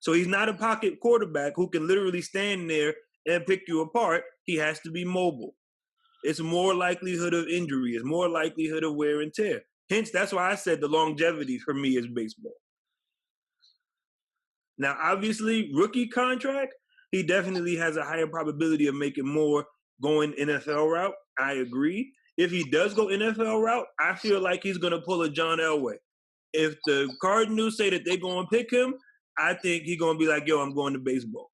so he's not a pocket quarterback who can literally stand there and pick you apart. He has to be mobile. It's more likelihood of injury. It's more likelihood of wear and tear. Hence, that's why I said the longevity for me is baseball. Now, obviously, rookie contract, he definitely has a higher probability of making more going NFL route. I agree. If he does go NFL route, I feel like he's going to pull a John Elway. If the Cardinals say that they're going to pick him, I think he's going to be like, yo, I'm going to baseball.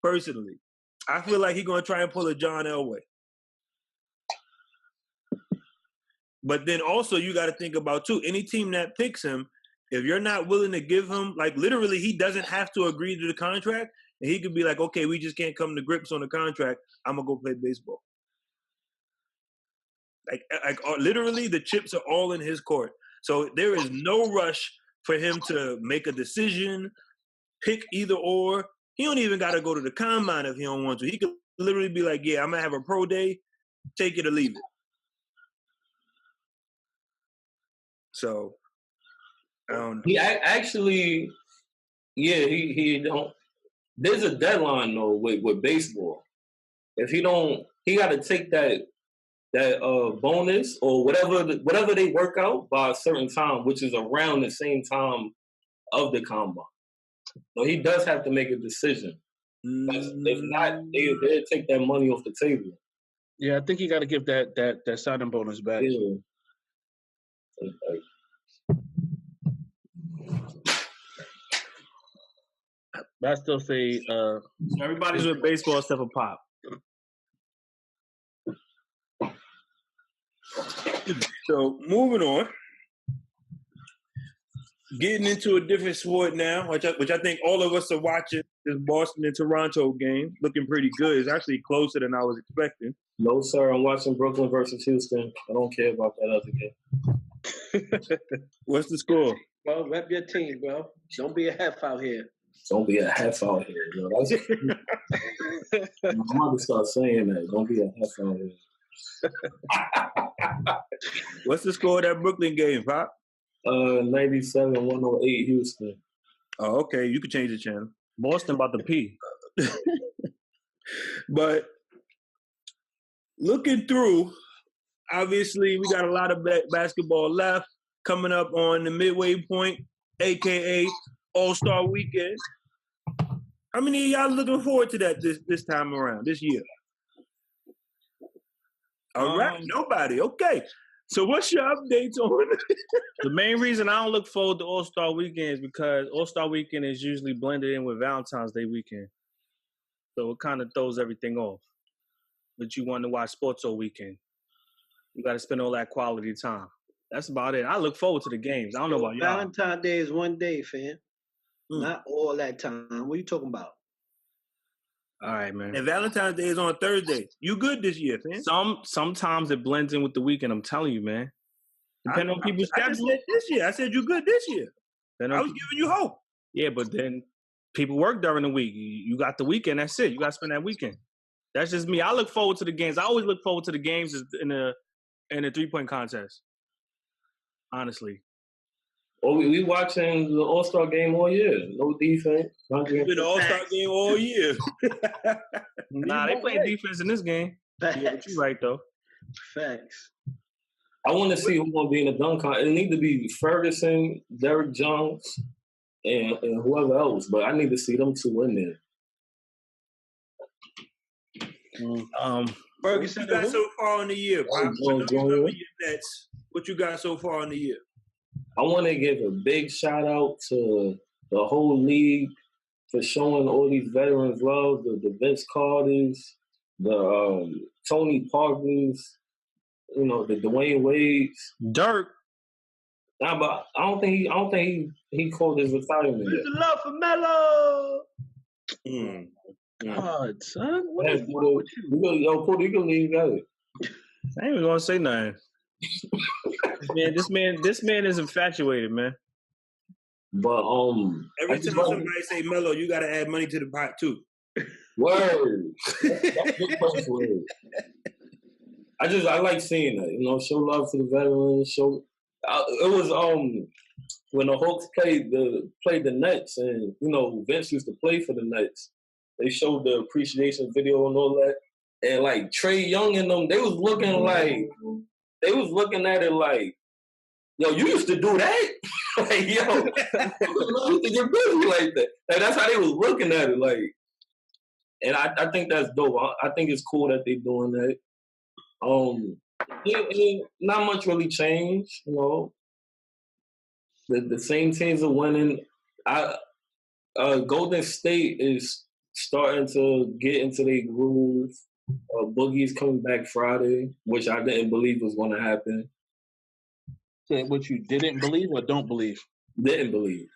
Personally. I feel like he's going to try and pull a John Elway. But then also you got to think about, too, any team that picks him, if you're not willing to give him, like literally he doesn't have to agree to the contract, and he could be like, okay, we just can't come to grips on the contract. I'm going to go play baseball. Like literally the chips are all in his court. So there is no rush for him to make a decision, pick either or. He don't even got to go to the combine if he don't want to. He could literally be like, yeah, I'm going to have a pro day, take it or leave it. So I don't know. He actually, yeah, he don't. There's a deadline though with baseball. If he don't, he got to take that bonus or whatever they work out by a certain time, which is around the same time of the combine. So he does have to make a decision. If not, they'll take that money off the table. Yeah, I think you got to give that signing bonus back. Yeah. But I still say Everybody's with baseball except for Pop. So moving on, getting into a different sport now, which I think all of us are watching. This Boston and Toronto game, looking pretty good. It's actually closer than I was expecting. No, sir. I'm watching Brooklyn versus Houston. I don't care about that other game. What's the score? Well, rep your team, bro. Don't be a half out here. Don't be a half out here. You know, I'm about to start saying that. Don't be a half out here. What's the score of that Brooklyn game, Pop? 97-108 Houston. Oh, okay. You could change the channel. Boston about to pee. But looking through, obviously, we got a lot of basketball left coming up on the midway point, a.k.a. All-Star Weekend. How many of y'all looking forward to that this time around, this year? All right, nobody. Okay. So what's your updates on The main reason I don't look forward to All-Star Weekend is because All-Star Weekend is usually blended in with Valentine's Day weekend. So it kind of throws everything off. But you want to watch sports all weekend. You got to spend all that quality time. That's about it. I look forward to the games. I don't know about y'all. Valentine's Day is one day, fam. Not all that time. What are you talking about? All right, man. And Valentine's Day is on Thursday. You good this year, man? Sometimes it blends in with the weekend. I'm telling you, man. Depending on people's I just schedule. said this year. I said you good this year. I was giving you hope. Yeah, but then people work during the week. You got the weekend. That's it. You got to spend that weekend. That's just me. I look forward to the games. I always look forward to the games in the 3-point contest. Honestly. Oh, we watching the All-Star game all year. No defense. It's been an All-Star game all year. Nah, they play defense in this game. Facts. Yeah, but you right, though. Facts. I want to see who's going to be in the dunk contest. It need to be Ferguson, Derrick Jones, and whoever else. But I need to see them two in there. Ferguson, what you got so far in the year, Pop? What you got so far in the year? I want to give a big shout out to the whole league for showing all these veterans love. The Vince Carters, the Tony Parkers, you know, the Dwayne Wades. Dirk. Nah, but I don't think he called his retirement yet. The love for Melo. God, son, what Hey, is wrong with you? Puda, you can leave out. I ain't even gonna say nothing. This man is infatuated, man. But Every time somebody say Melo, you got to add money to the pot too. Word. That's big place for it. I like seeing that. You know, show love to the veterans. It was when the Hawks played the Nets, and you know Vince used to play for the Nets. They showed the appreciation video and all that, and like Trae Young and them, they was looking at it like, yo, you used to do that? Like, yo, you used to get busy like that. Like, that's how they was looking at it. Like, and I think that's dope. I think it's cool that they doing that. Not much really changed, you know. The same teams are winning. Golden State is starting to get into their groove. Boogie's coming back Friday, which I didn't believe was going to happen. So what you didn't believe or don't believe? Didn't believe.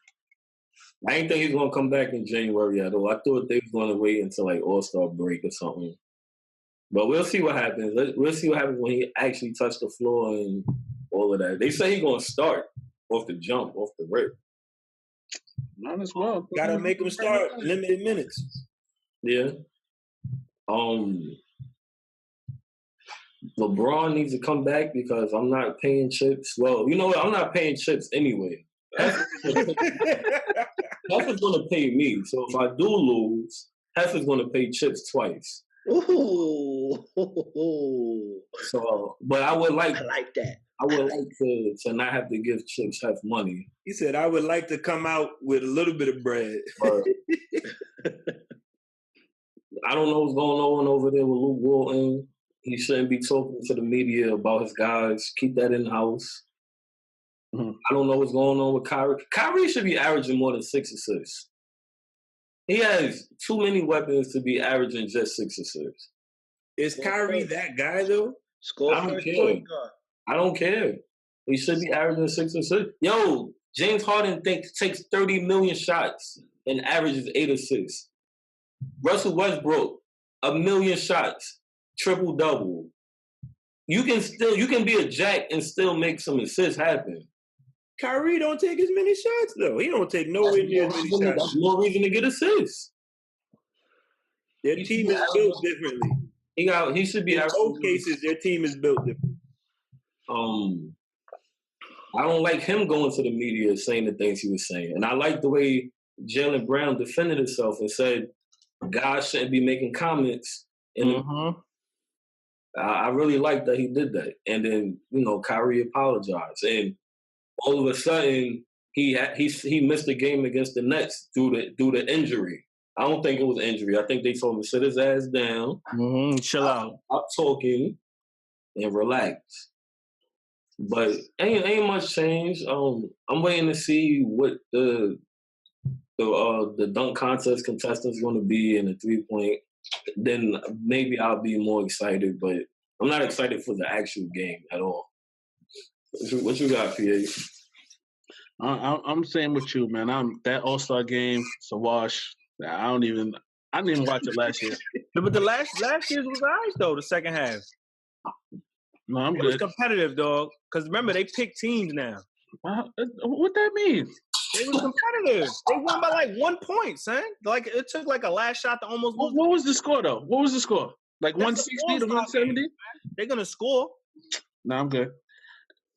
I didn't think he was going to come back in January at all. I thought they was going to wait until like All-Star break or something. But we'll see what happens. We'll see what happens when he actually touched the floor and all of that. They say he's going to start off the jump, off the rip. Not as well. Got to make him start limited minutes. Yeah. LeBron needs to come back because I'm not paying chips. Well, you know what? I'm not paying chips anyway. Heifer's going to pay me. So if I do lose, Heifer's going to pay chips twice. Ooh. So, but I would like that. I would like to not have to give Chips Hef money. He said, I would like to come out with a little bit of bread. But I don't know what's going on over there with Luke Walton. He shouldn't be talking to the media about his guys. Keep that in the house. Mm-hmm. I don't know what's going on with Kyrie. Kyrie should be averaging more than 6 assists. He has too many weapons to be averaging just 6 assists. Is Kyrie that guy, though? I don't care. I don't care. He should be averaging 6 assists. Yo, James Harden takes 30 million shots and averages 8 assists. Russell Westbrook, 1 million shots, triple-double. You can be a jack and still make some assists happen. Kyrie don't take as many shots, though. He don't take nowhere near as many shots. That's no reason to get assists. Their team is built differently. He should be. In both cases, their team is built differently. I don't like him going to the media saying the things he was saying. And I like the way Jaylen Brown defended himself and said, guys shouldn't be making comments. And I really like that he did that. And then, Kyrie apologized. And all of a sudden, he missed the game against the Nets due to injury. I don't think it was injury. I think they told him to sit his ass down. Chill out. Stop talking and relax. But ain't much change. I'm waiting to see what the dunk contest contestant's going to be in the 3-point. Then maybe I'll be more excited. But I'm not excited for the actual game at all. What you got, PA? I'm saying with you, man. That All-Star game, it's a wash. I didn't even watch it last year. But the last year's was nice though. The second half. No, I'm it good. It was competitive, dog. Because remember, they pick teams now. What that mean? It was competitive. They won by like 1 point, son. Like it took like a last shot to almost lose. What was the score though? What was the score? Like 160 to 170? They're gonna score. No, I'm good.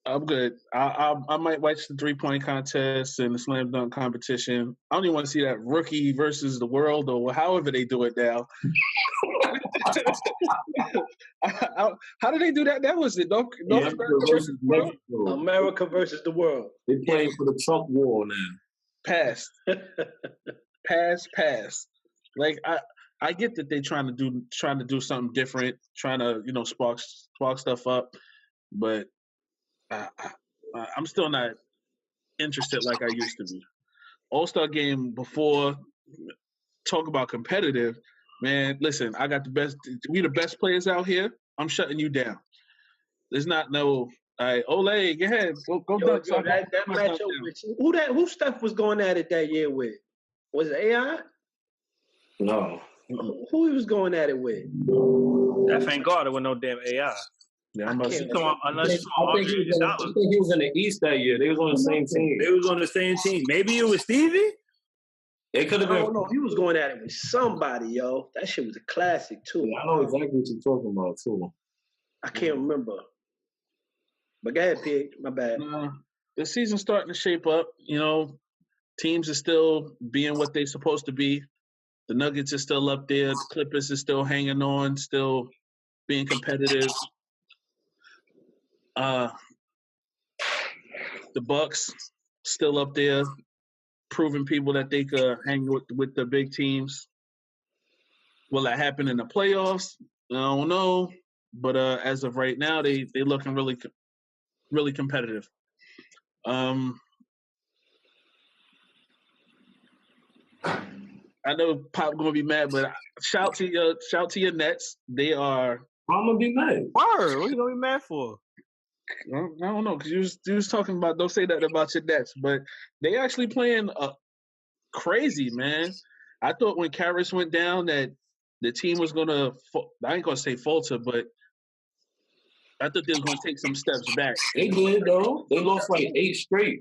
I'm good. I might watch the 3-point contest and the slam dunk competition. I don't even want to see that rookie versus the world or however they do it now. How did they do that? That was it. North America versus the world. America versus the world. They're playing for the Trump wall now. Pass. Pass. Like I get that they're trying to do something different, trying to spark stuff up, but I'm still not interested like I used to be. All-Star game before, talk about competitive, man. Listen, I got the best. We the best players out here. I'm shutting you down. There's not no. All right, Ole, go ahead. Go dunk. That matchup. Who Steph was going at it that year with? Was it AI? No. Who he was going at it with? That ain't guarded with no damn AI. Yeah, I think he was in the East that year. They was on the same team. Maybe it was Stevie? It could have been. No, he was going at it with somebody, yo. That shit was a classic, too. Yeah, I know exactly what you're talking about, too. I can't remember. But go ahead, Pig. My bad. The season's starting to shape up. Teams are still being what they're supposed to be. The Nuggets are still up there. The Clippers are still hanging on, still being competitive. The Bucks still up there, proving people that they could hang with the big teams. Will that happen in the playoffs? I don't know, but as of right now, they looking really, really competitive. I know Pop gonna be mad, but shout to your Nets. They are. I'm gonna be mad. Word. What are you gonna be mad for? I don't know, because you was talking about, don't say that about your Nets, but they actually playing crazy, man. I thought when Karras went down that the team was going to, I ain't going to say falter, but I thought they was going to take some steps back. They did, though. They lost like 8 straight.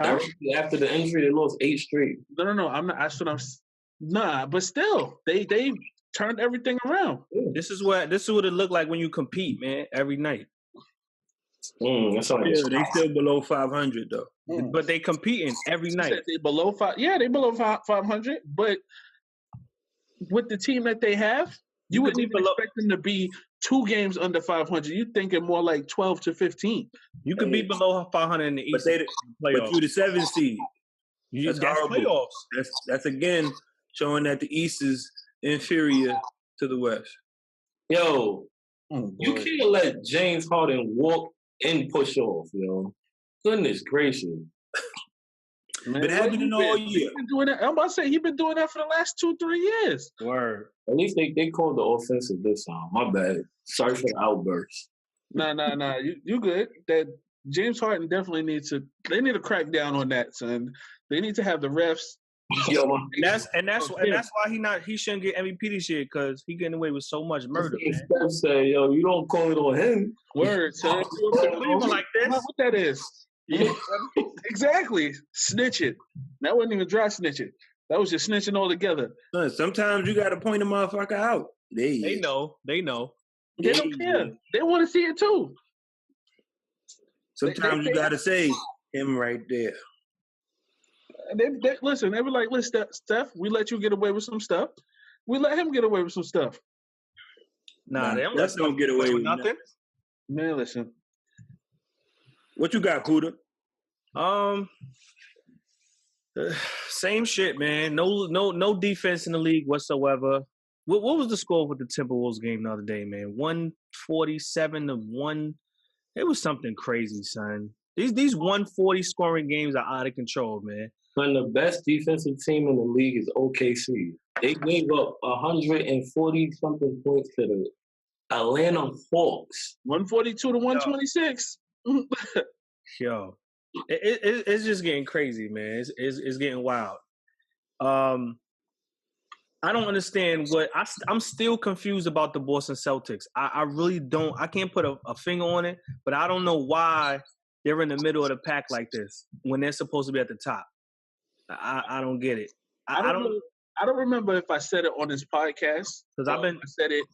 Huh? After the injury, they lost 8 straight. No, I'm not. Nah, but still, they turned everything around. This is what it looked like when you compete, man, every night. That's all. Yeah, they still below 500 though. But they competing every night. They below 5. Yeah, they below 500. But with the team that they have, you wouldn't even expect them to be 2 games under 500. You're thinking more like 12 to 15. You could be below 500 in the East. But you're the 7th seed. That's horrible. Playoffs. That's again showing that the East is inferior to the West. Yo, you can't let James Harden walk and push off, yo. Goodness gracious. Man, Been happening all year. Been doing that. I'm about to say he's been doing that for the last 2-3 years. Word. At least they called the offensive this time. My bad. Sorry for the outburst. Nah. You good. That James Harden definitely needs to. They need to crack down on that, son. They need to have the refs. Yo, And that's why he shouldn't get MVP this year, because he getting away with so much murder. Steph say, yo, you don't call it on him. Word, son. Like this. What that is? Yeah, exactly. Snitching. That wasn't even dry snitching. That was just snitching altogether. Sometimes you got to point a motherfucker out. They know. They don't care. They want to see it too. Sometimes you got to say him right there. They listen. They were like, "Listen, Steph, we let you get away with some stuff. We let him get away with some stuff." Nah, they don't get away with nothing. Man, listen. What you got, Puda? Same shit, man. No defense in the league whatsoever. What was the score with the Timberwolves game the other day, man? 147-1. It was something crazy, son. These 140 scoring games are out of control, man. When the best defensive team in the league is OKC. They gave up 140-something points to the Atlanta Hawks. 142 to 126. Yo, it's just getting crazy, man. It's getting wild. I don't understand I'm still confused about the Boston Celtics. I really don't. I can't put a finger on it, but I don't know why they're in the middle of the pack like this when they're supposed to be at the top. I don't get it. I don't remember if I said it on this podcast because I said it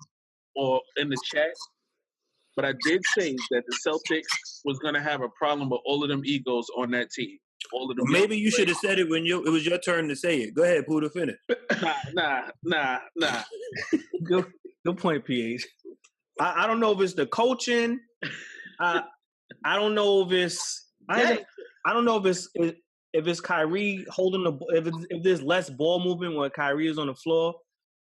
or in the chat, but I did say that the Celtics was going to have a problem with all of them egos on that team. All of them. Maybe you should have said it when it was your turn to say it. Go ahead, Puda, finish. Nah. Good point, PH. I don't know if it's the coaching. I don't know if it's. I don't know if it's Kyrie holding if there's less ball movement when Kyrie is on the floor.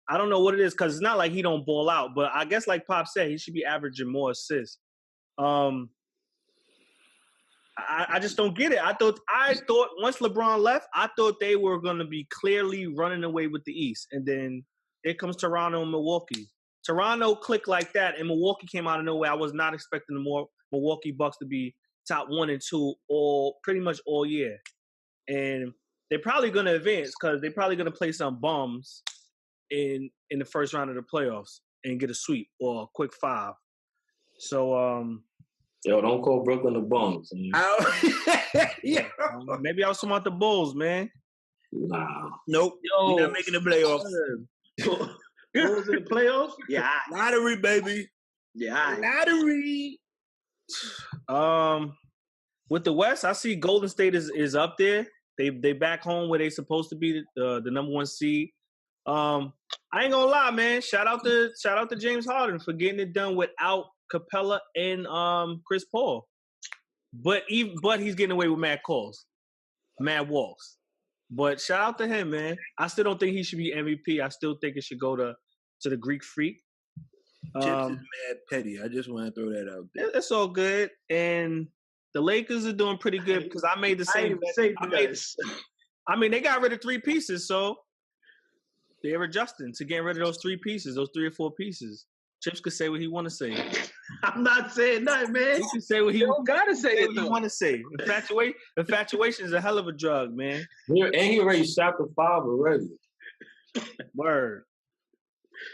I don't know what it is because it's not like he don't ball out, but I guess like Pop said, he should be averaging more assists. I just don't get it. I thought once LeBron left, I thought they were going to be clearly running away with the East, and then here comes Toronto and Milwaukee. Toronto clicked like that, and Milwaukee came out of nowhere. I was not expecting the Milwaukee Bucks to be top 1 and 2 pretty much all year, and they're probably going to advance because they're probably going to play some bums in the first round of the playoffs and get a sweep or a quick 5. So, yo, don't call Brooklyn the bums. Yeah. Maybe I was talking about the Bulls, man. Nah. Nope. You're not making the playoffs. Bulls in the playoffs? Yeah. Lottery, baby. Yeah. Lottery. With the West, I see Golden State is up there. They back home where they supposed to be the number 1 seed. I ain't gonna lie, man. Shout out to James Harden for getting it done without Capella and Chris Paul. But he's getting away with mad walks. But shout out to him, man. I still don't think he should be MVP. I still think it should go to the Greek Freak. Chips is mad petty. I just want to throw that out there. It's all good. And the Lakers are doing pretty good because I made the same bet. I mean, they got rid of 3 pieces, so they're adjusting to getting rid of those 3 pieces, those 3 or 4 pieces. Chips could say what he want to say. I'm not saying nothing, man. He can say what he don't gotta say what he want to say. Infatuation is a hell of a drug, man. And he already shot the 5 already. Word.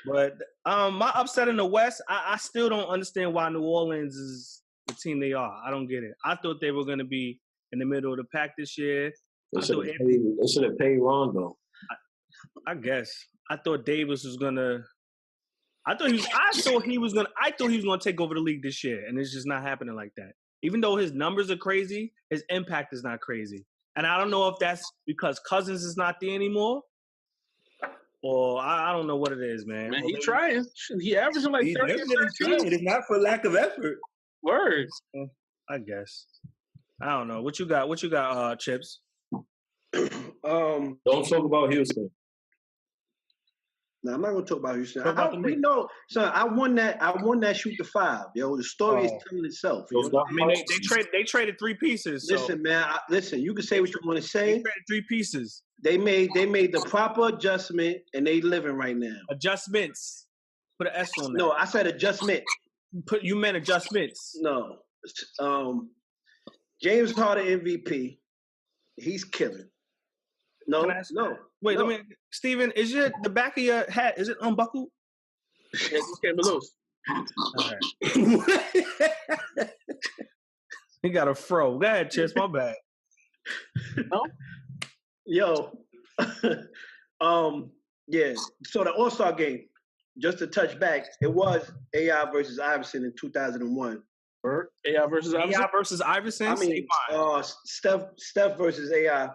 But my upset in the West, I still don't understand why New Orleans is the team they are. I don't get it. I thought they were going to be in the middle of the pack this year. They should have paid Rondo. I guess. I thought Davis was going to I thought he was gonna take over the league this year, and it's just not happening like that. Even though his numbers are crazy, his impact is not crazy. And I don't know if that's because Cousins is not there anymore, or I don't know what it is, man. Man, he trying. He averaging like 30 or 13. It's not for lack of effort. Words. I guess. I don't know. What you got, Chips? Don't talk about Houston. No, I'm not gonna talk about Houston. We know, son. I won that shoot to 5. Yo, the story is telling itself. You know? I mean, they traded 3 pieces. So. Listen, man. Listen, you can say what you want to say. They traded 3 pieces. They made the proper adjustment, and they living right now. Adjustments. Put an S on that. No, I said adjustment. You meant adjustments. No. James Harden MVP. He's killing. No. Wait, no. let me. Steven, is the back of your hat, is it unbuckled? Yeah, just came loose. All right. He got a fro. Go ahead, Chips. My bad. No? Yo. Yeah. So the All-Star game, just to touch back, it was AI versus Iverson in 2001. AI versus Iverson? AI versus Iverson? I mean, Steph versus AI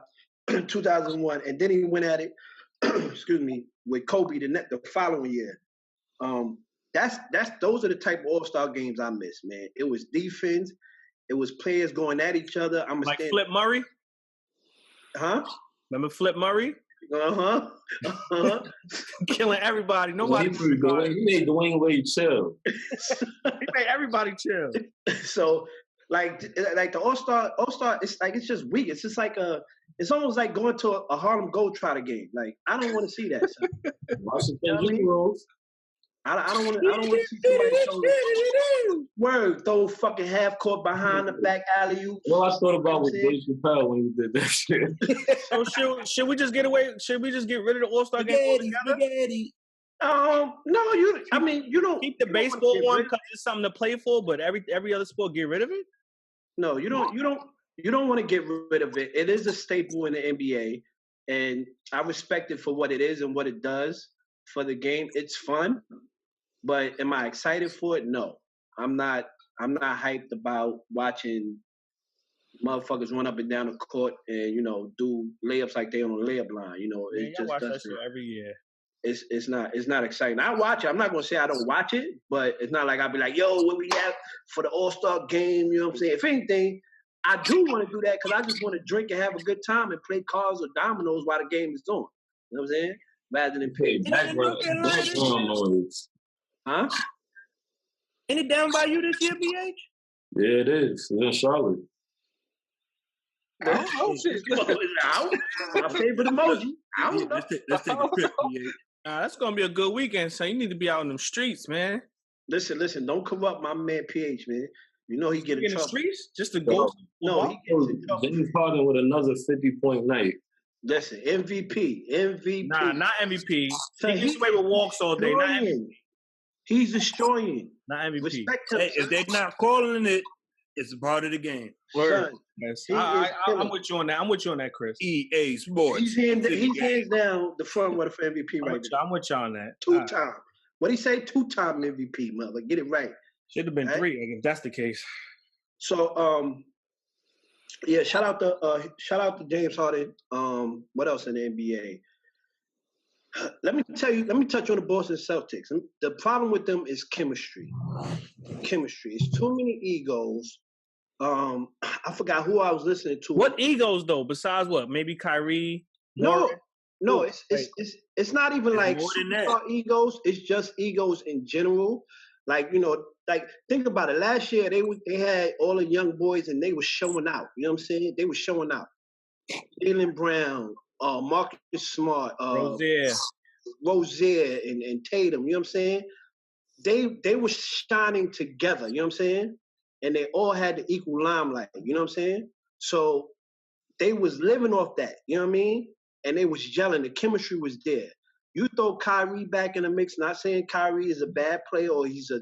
2001, and then he went at it, excuse me, with Kobe the following year. Those are the type of All-Star games I miss, man. It was defense, it was players going at each other. Flip Murray? Huh? Remember Flip Murray? Killing everybody. Nobody. He made Dwayne Wade chill. He made everybody chill. So, like the All-Star, it's just weak. It's just like it's almost like going to a Harlem Globetrotter game. Like, I don't want to see that. I don't want to see somebody throw fucking half court behind the back alley-oop. Well, I thought about with Dave Chappelle when he did that shit. So should we just get away? Should we just get rid of the All-Star game altogether? No, you don't keep the baseball one because it's something to play for, but every other sport get rid of it. No, you don't want to get rid of it. It is a staple in the NBA, and I respect it for what it is and what it does for the game. It's fun, but am I excited for it? No, I'm not. I'm not hyped about watching motherfuckers run up and down the court and do layups like they on a layup line. It just watch doesn't. That shit every year. It's not exciting. I watch it. I'm not gonna say I don't watch it, but it's not like I'll be like, yo, what we have for the All-Star game, you know what I'm saying? If anything, I do want to do that because I just want to drink and have a good time and play cards or dominoes while the game is on. You know what I'm saying? Rather than pay. Background noise. Huh? Ain't it down by you this year, BH? Yeah, it is. It's in Charlotte. Oh, shit. My favorite emoji. I don't know. Let's take a trip, BH. That's gonna be a good weekend, so you need to be out in them streets, man. Listen, don't corrupt my man PH, man. You know he get in trouble. The streets just to go. No, he gets in trouble. James Harden with another 50-point night. Listen, MVP. Nah, not MVP. He gets away with walks all day. Not MVP. He's destroying. Not MVP. Respect him. Hey, if they're not calling it, it's a part of the game. Son, yes. I'm with you on that. I'm with you on that, Chris. EA Sports. He's hands down the front runner for MVP right now. I'm with you on that. 2-time. What he say? 2-time MVP, mother. Get it right. Should have been 3 if that's the case. So, yeah. Shout out to James Harden. What else in the NBA? Let me touch on the Boston Celtics. The problem with them is chemistry. It's too many egos. I forgot who I was listening to. What egos though? Besides what? Maybe Kyrie. No. It's not even like superstar egos. It's just egos in general. Like think about it. Last year they had all the young boys and they were showing out. You know what I'm saying? They were showing out. Jaylen Brown, Marcus Smart, Rozier and Tatum. You know what I'm saying? They were shining together. You know what I'm saying? And they all had the equal limelight. You know what I'm saying? So they was living off that. You know what I mean? And they was gelling. The chemistry was there. You throw Kyrie back in the mix. Not saying Kyrie is a bad player or he's a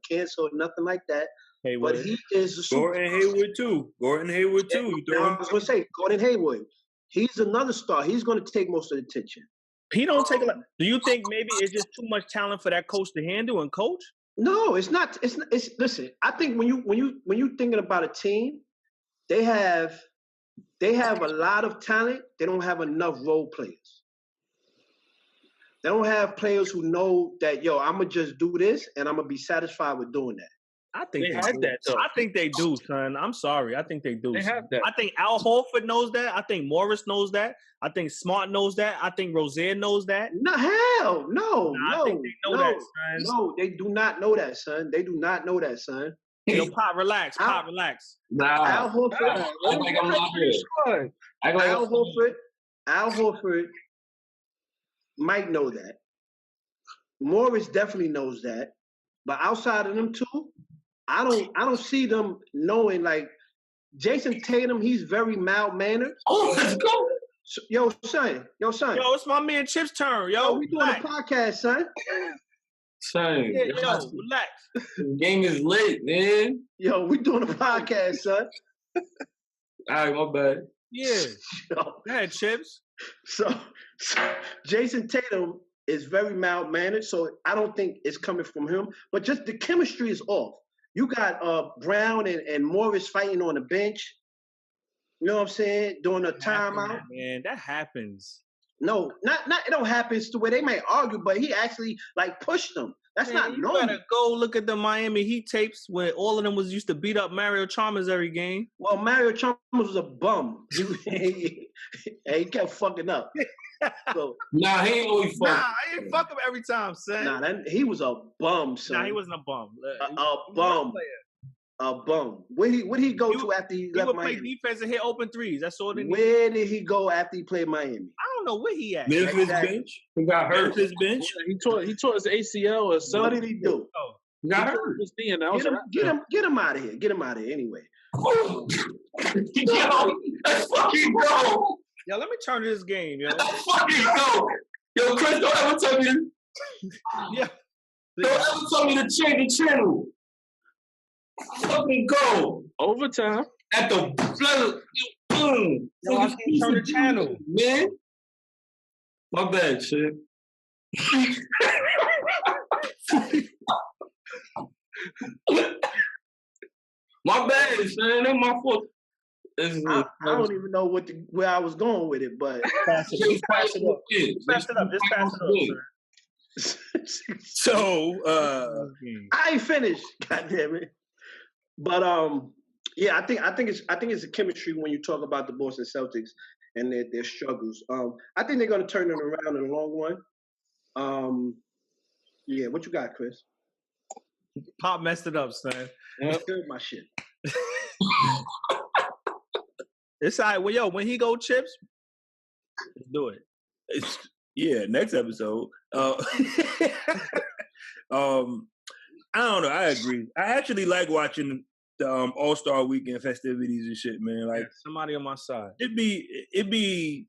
cancer or nothing like that. Hayward. But he is a super Gordon Hayward too. I was gonna say Gordon Hayward. He's another star. He's gonna take most of the attention. He don't take a lot. Do you think maybe it's just too much talent for that coach to handle and coach? No, it's not. It's listen. I think when you thinking about a team, they have a lot of talent. They don't have enough role players. They don't have players who know that, yo, I'm going to just do this and I'm going to be satisfied with doing that. I think They have do. that, though. I think they do, son. I'm sorry. I think they do. They have that. I think Al Horford knows that. I think Morris knows that. I think Smart knows that. I think Rozier knows that. No, hell, no, I think they know that, son. No, they do not know that, son. They do not know that, son. Yo, Pop, relax. Pop, relax. Nah. Al Horford. Al Horford might know that. Morris definitely knows that. But outside of them two, I don't see them knowing, like, Jason Tatum, he's very mild-mannered. Oh, let's go. Yo, son. Yo, it's my man Chip's turn, yo. We doing a podcast, son. Son. Yeah, yo, relax. The game is lit, man. Yo, we doing a podcast, son. All right, my bad. Yeah. Yo. Go ahead, Chips. So Jason Tatum is very mild-mannered, so I don't think it's coming from him. But just the chemistry is off. You got Brown and Morris fighting on the bench. You know what I'm saying? During a timeout. Man, that happens. No, not it don't happen to where they might argue, but he actually like pushed them. That's not normal. You better go look at the Miami Heat tapes where all of them was used to beat up Mario Chalmers every game. Well, Mario Chalmers was a bum. He kept fucking up. So, Nah, he ain't always fuck. Nah, I ain't fuck him every time, son. Nah, he was a bum, son. Nah, he wasn't a bum. A bum. A bum. Where he go to after he left Miami? He would play defense and hit open threes. That's all they need. Where did he go after he played Miami? I don't know where he at. Memphis bench. He got hurt. Memphis bench. He tore his ACL or something. What did he do? Oh, He got hurt. Get him out of here. Get him out of here anyway. Yo, let's fucking go. Yo, let me turn to this game, yo. Let's fucking go. Yo, Chris, don't ever tell me. Yeah. Don't ever tell me to change the channel. Fucking go. Overtime. At the boom. Yo, I can't turn the channel. Man. My bad, shit. My bad, man. That's my fault. I don't even know where I was going with it, but Pass it up. Just pass it up, sir. So I ain't finished. God damn it. But yeah, I think it's a chemistry when you talk about the Boston Celtics and their struggles. I think they're gonna turn it around in the long run. Yeah, what you got, Chris? Pop messed it up, son. Heard my shit. It's all right. Well, yo, when he go Chips, let's do it. Yeah, next episode. I don't know. I agree. I actually like watching the All-Star Weekend festivities and shit, man. Like somebody on my side. It'd be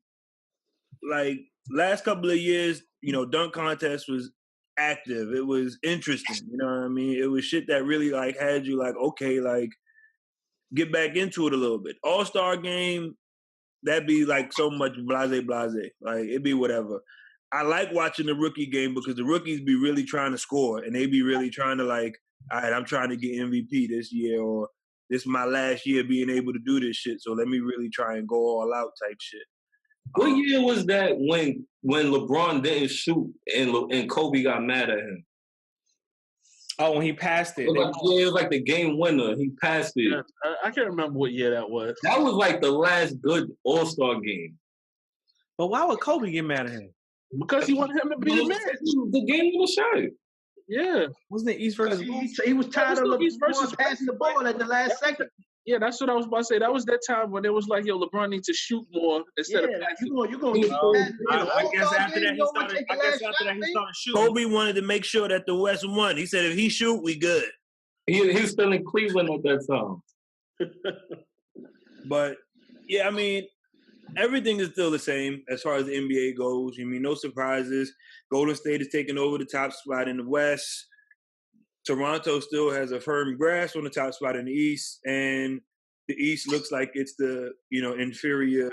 like last couple of years, you know, dunk contest was active. It was interesting. You know what I mean? It was shit that really like had you like, okay, like get back into it a little bit. All-Star game, that'd be like so much blase. Like it'd be whatever. I like watching the rookie game because the rookies be really trying to score and they be really trying to like, all right, I'm trying to get MVP this year, or this is my last year being able to do this shit. So let me really try and go all out type shit. What year was that when LeBron didn't shoot and Kobe got mad at him? Oh, when he passed it. It was like the game winner. He passed it. Yeah, I can't remember what year that was. That was like the last good All-Star game. But why would Kobe get mad at him? Because he wanted him to be the man. The game winner shot. Yeah. Wasn't it East versus West? He was tired of East versus passing the ball at the last second. Yeah, that's what I was about to say. That was that time when it was like, yo, LeBron needs to shoot more instead of passing. You're going to I guess after that he started shooting. Kobe wanted to make sure that the West won. He said, if he shoot, we good. He was still in Cleveland at that time. But, yeah, I mean, everything is still the same as far as the NBA goes. I mean, no surprises. Golden State is taking over the top spot in the West. Toronto still has a firm grasp on the top spot in the East, and the East looks like it's the, you know, inferior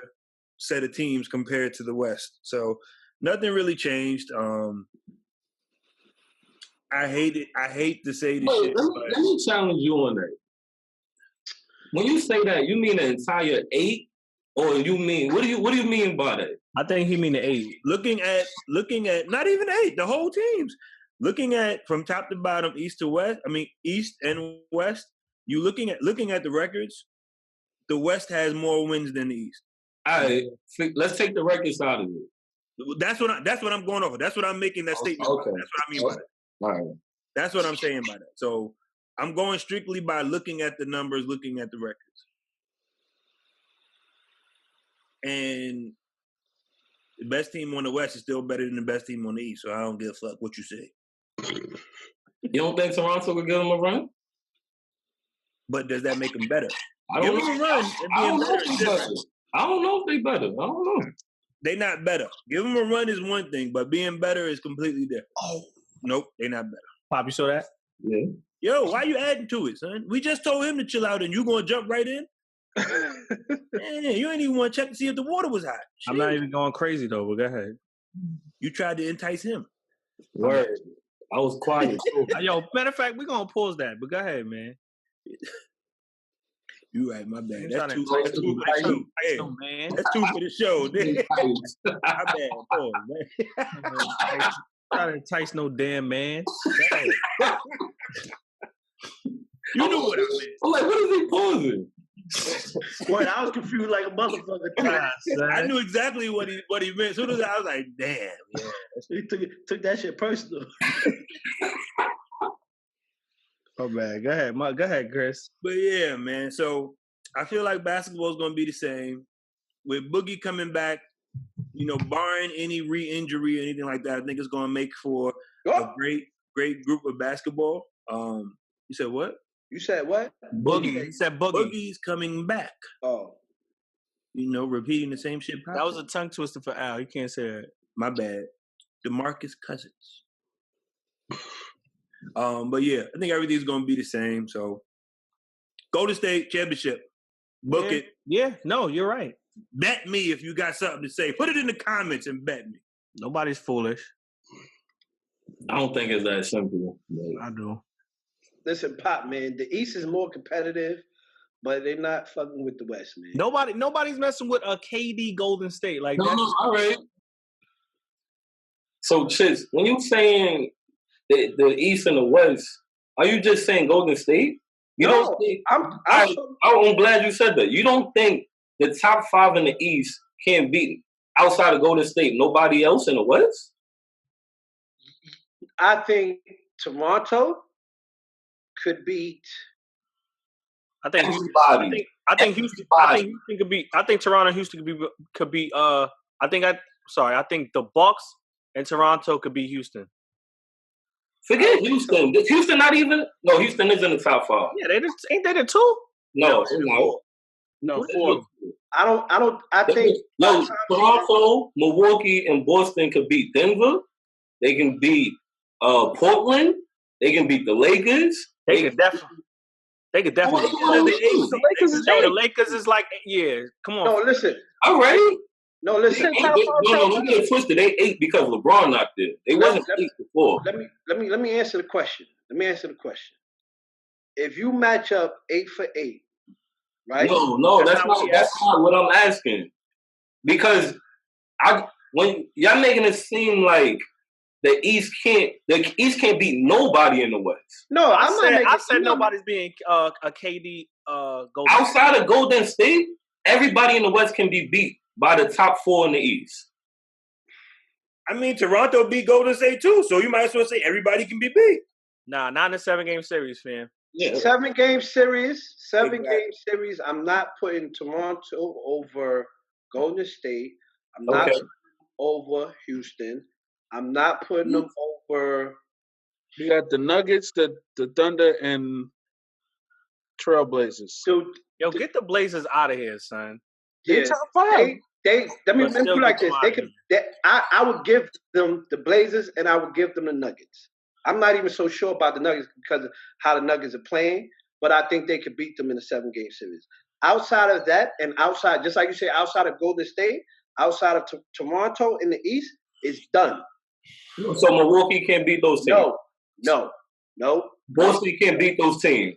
set of teams compared to the West. So Nothing really changed. I hate it. I hate to say this shit. Let me challenge you on that. When you say that, you mean the entire 8, or you mean what do you mean by that? I think he mean the 8. Looking at not even 8, the whole teams. Looking at from top to bottom, east to west. I mean, east and west. You looking at the records. The West has more wins than the East. All right, let's take the records out of it. That's what I'm going over. That's what I'm making that statement. Okay. That's what I mean by that. All right. That's what I'm saying by that. So I'm going strictly by looking at the numbers, looking at the records. And the best team on the West is still better than the best team on the East. So I don't give a fuck what you say. You don't think Toronto would give them a run? But does that make them better? I don't know. I don't know if they better. I don't know. They not better. Give them a run is one thing, but being better is completely different. Oh, nope, they not better. Pop, you saw that? Yeah. Yo, why you adding to it, son? We just told him to chill out, and you gonna jump right in? Man, you ain't even want to check to see if the water was hot. Shit. I'm not even going crazy though, but go ahead. You tried to entice him. Word. I was quiet. Yo, matter of fact, we're gonna pause that, but go ahead, man. You right, my bad. That's too man. That's too for the show. My bad. Pause, man. Trying to entice no damn man. You knew what I meant. I'm like, what is he pausing? Boy, I was confused like a motherfucker. I knew exactly what he meant. As soon as I was like, damn, yeah. He took that shit personal. Oh man, go ahead, Chris. But yeah, man. So I feel like basketball is gonna be the same. With Boogie coming back, barring any re-injury or anything like that, I think it's gonna make for a great group of basketball. You said what? You said what? Boogie. You said Boogie. Boogie's coming back. Oh. Repeating the same shit. That was a tongue twister for Al. You can't say that. My bad. DeMarcus Cousins. But yeah, I think everything's gonna be the same. So Golden State championship. Book it. Yeah, no, you're right. Bet me if you got something to say. Put it in the comments and bet me. Nobody's foolish. I don't think it's that simple. I do. Listen, Pop, man, the East is more competitive, but they're not fucking with the West, man. Nobody's messing with a KD Golden State like that. No, all right. So, Chis, when you saying the East and the West, are you just saying Golden State? You don't think, I'm glad you said that. You don't think the top 5 in the East can beat outside of Golden State nobody else in the West? I think Toronto could beat. I think everybody. I think Houston could beat. I think Toronto and Houston could be. I think the Bucks and Toronto could beat Houston. Forget Houston. Houston not even. No, Houston is in the top 5. Yeah, ain't they the 2? No. 4. I think Toronto, Milwaukee, and Boston could beat Denver. They can beat Portland. They can beat the Lakers. They could definitely. The Lakers is like, yeah. Come on. No, listen. All right. No, listen. Don't get it twisted. They 8 because LeBron knocked it. They wasn't 8 before. Let me answer the question. If you match up 8 for 8, right? No, that's not what I'm asking. Because when y'all making it seem like the East can't beat nobody in the West. No, I said nobody's being a KD Golden outside of Golden State. Everybody in the West can be beat by the top 4 in the East. I mean, Toronto beat Golden State too, so you might as well say everybody can be beat. Nah, not in a 7-game series, fam. Yeah. 7-game series. 7-game series. I'm not putting Toronto over Golden State. I'm not putting over Houston. I'm not putting them over. You got the Nuggets, the Thunder, and Trailblazers. So, get the Blazers out of here, son. Yeah, top 5. Let me put it like this. I would give them the Blazers and I would give them the Nuggets. I'm not even so sure about the Nuggets because of how the Nuggets are playing, but I think they could beat them in a 7-game series. Outside of that, and outside, just like you say, outside of Golden State, outside of Toronto in the East, It's done. So Milwaukee can't beat those teams. No. Boston can't beat those teams.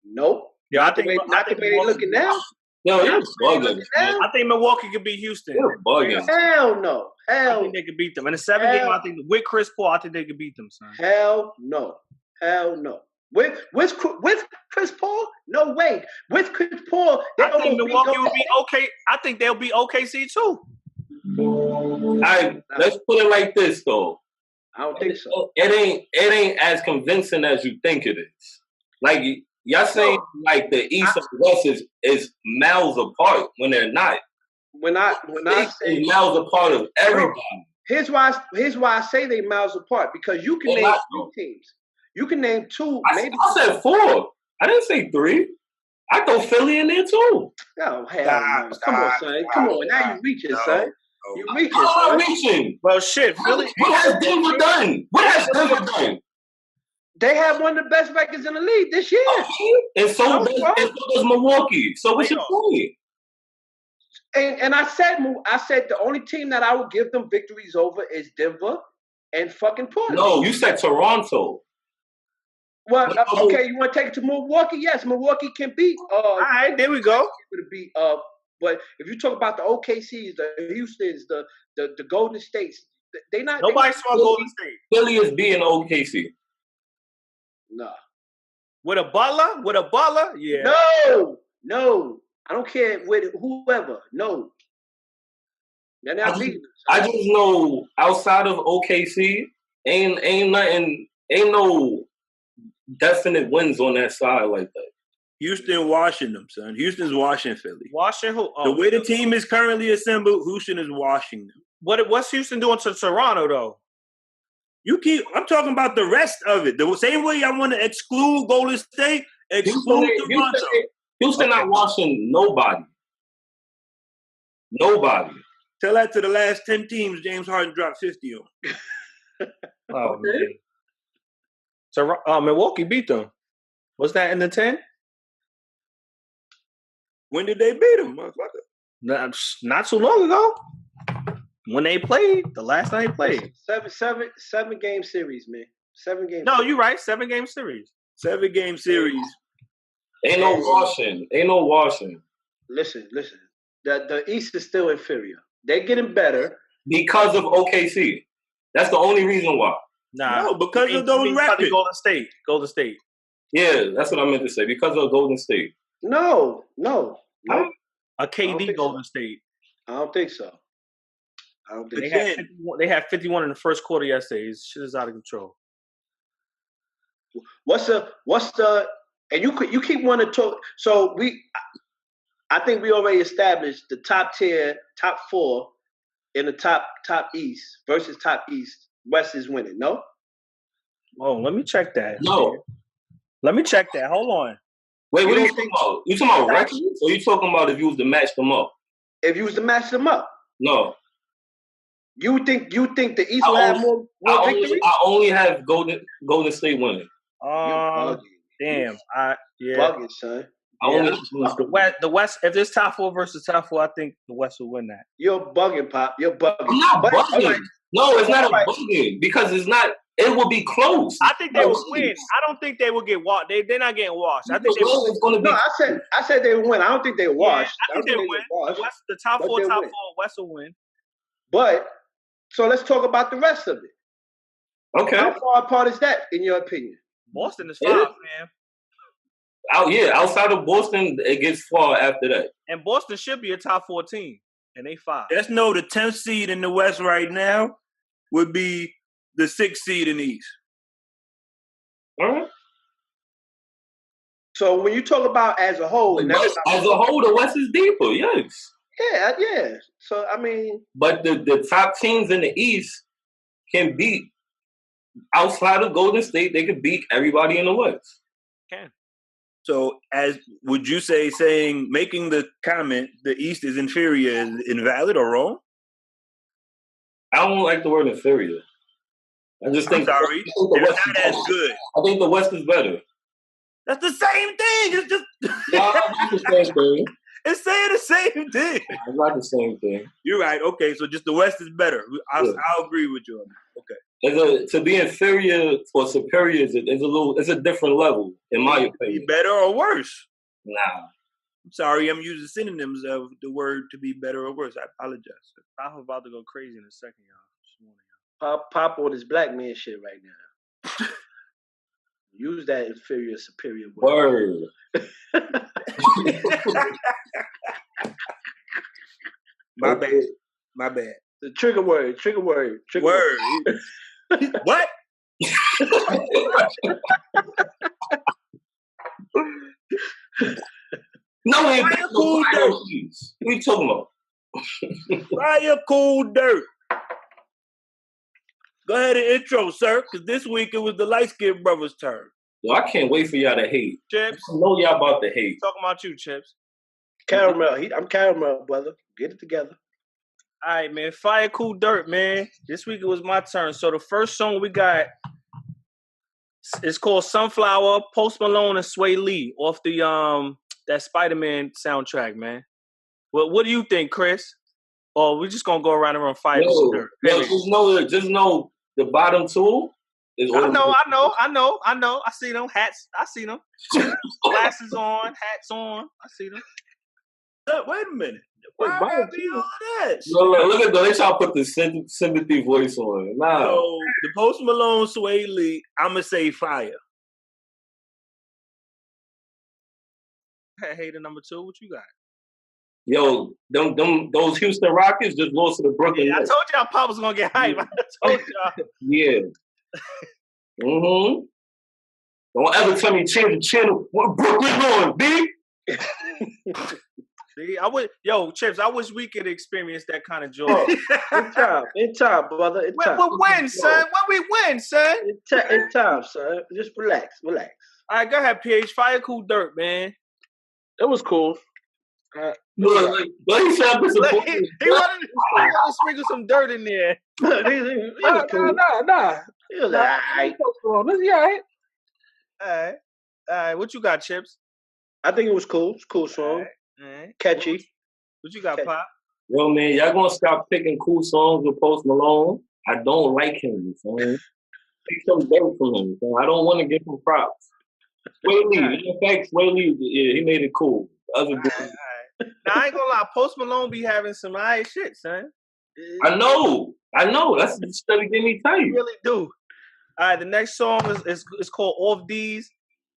Nope. Yeah, Not the way they're looking now. Yo, you're bugging. I think Milwaukee could beat Houston. You're bugging. Hell no. I think they could beat them. In the 7 game, I think with Chris Paul, I think they could beat them, son. Hell no. With Chris Paul? No way. With Chris Paul, I think Milwaukee will be okay. I think they'll be OKC too. Let's put it like this though. I don't think so. It ain't as convincing as you think it is. Like y'all saying like the East and West is miles apart when they're not. When I say miles apart of everybody. Here's why I say they miles apart, because you can name 2 teams. You can name 2. I said 4. I didn't say 3. I throw Philly in there too. Oh hell no! Come on, son. Come on. Now you reaching, son. You reaching. I'm reaching. Well, shit, Philly. What has Denver done? What has Denver done? They have one of the best records in the league this year. And so does Milwaukee. So what's your point? And I said the only team that I would give them victories over is Denver and fucking Portland. No, you said Toronto. Well, okay, you want to take it to Milwaukee? Yes, Milwaukee can beat. All right, there we go. But if you talk about the OKCs, the Houstons, the Golden States, they not. Nobody saw Golden State. Philly is beating OKC. Nah. With a Butler? Yeah. No. I don't care with whoever. No. I just know outside of OKC, ain't no definite wins on that side like that. Houston washing them, son. Houston's washing Philly. Washing who? The way the team is currently assembled, Houston is washing them. What's Houston doing to Toronto though? I'm talking about the rest of it. The same way I want to exclude Golden State, exclude Toronto. Houston not washing nobody. Nobody. Tell that to the last 10 teams James Harden dropped 50 on. Oh, man. So Milwaukee beat them. Was that in the 10? When did they beat them, motherfucker? Not too long ago. When they played, the last time they played. 7 game series, man. 7 games. No, you're right. 7 game series. 7 game series. Ain't no washing. Listen. The East is still inferior. They're getting better because of OKC. That's the only reson why. Nah, no, because of those records. Golden State. Yeah, that's what I meant to say. Because of Golden State. No. A KD Golden State. I don't think so. They had 51 in the first quarter yesterday. Shit is out of control. What's the and you keep wanting to talk. So I think we already established the top 4 in the top East versus top East. West is winning. No. Oh, let me check that. No. Let me check that. Hold on. Wait, what are you talking about? You talking about records, or you talking about if you was to match them up? If you was to match them up. No. You think the East will have more victories? I only have Golden State winning. Damn. Bugging, son. The West. If there's top 4 versus top 4, I think the West will win that. You're bugging, Pop. You're bugging. I'm not bugging. Right. No, it's not a bugging because it's not. It will be close. I think they will win. I don't think they will get washed. They're not getting washed. I think it's going to be. No, I said they will win. I don't think they wash. I think they will win. The top 4, West will win. But so let's talk about the rest of it. Okay. How far apart is that, in your opinion? Boston is 5, man. Outside of Boston, it gets far after that. And Boston should be a top 4 team, and they 5. Let's know the 10th seed in the West right now would be the 6th seed in the East. All right. So when you talk about as a whole, as a whole, the West is deeper. Yes. Yeah. So I mean, but the top teams in the East can beat. Outside of Golden State, they could beat everybody in the West. Can. So, would you say making the comment the East is inferior is invalid or wrong? I don't like the word inferior. I just think they're not as good. I think the West is better. That's the same thing. It's just that's the same thing. It's saying the same thing. It's not the same thing. You're right. Okay, so just the West is better. I'll agree with you on that. Okay. To be inferior or superior is it's a different level, in my opinion. Be better or worse? Nah. I'm sorry, I'm using synonyms of the word to be better or worse. I apologize. I'm about to go crazy in a second, y'all. Pop on his black man shit right now. Use that inferior, superior word. My bad. The trigger word. What? No, it ain't cool dirt. What are you talking about? Fire cool dirt. Go ahead and intro, sir, because this week it was the light-skinned brother's turn. Yo, I can't wait for y'all to hate. Chips. I know y'all about to hate. Talking about you, Chips. Caramel. I'm caramel, brother. Get it together. All right, man. Fire cool dirt, man. This week it was my turn. So the first song we got is called Sunflower, Post Malone and Swae Lee off the that Spider-Man soundtrack, man. Well, what do you think, Chris? Or we just gonna go around and run fire cool dirt? Just know the bottom two is I know. I see them hats. I see them. Glasses on, hats on. I see them. Wait a minute. Why I be all that? Look at them. They try to put the sympathy voice on it. Nah. So the Post Malone Swae Lee, I'ma say fire. Hater number 2, what you got? Yo, those Houston Rockets just lost to the Brooklyn Nets. I told y'all Pop was gonna get hype. I told y'all. Yeah. Don't ever tell me change the channel. What Brooklyn on, B? See, Chips, I wish we could experience that kind of joy. In time, brother. In time. We'll win, son. When we win, son. In time, son. Just relax. All right, go ahead, PH. Fire cool dirt, man. It was cool. He wanted to sprinkle some dirt in there. Nah. He was like, all right. All right. What you got, Chips? I think it was cool. It's a cool song. All right. Catchy. What you got, Pop? Yo, man, y'all gonna stop picking cool songs with Post Malone? I don't like him, son. Take some dirt from him, son. I don't want to give him props. Swae Lee, in fact, Swae Lee, yeah, he made it cool. All right. Now, I ain't gonna lie, Post Malone be having some alright shit, son. I know. That's the stuff he gave me tell you. You really do. All right, the next song is called Off Deez.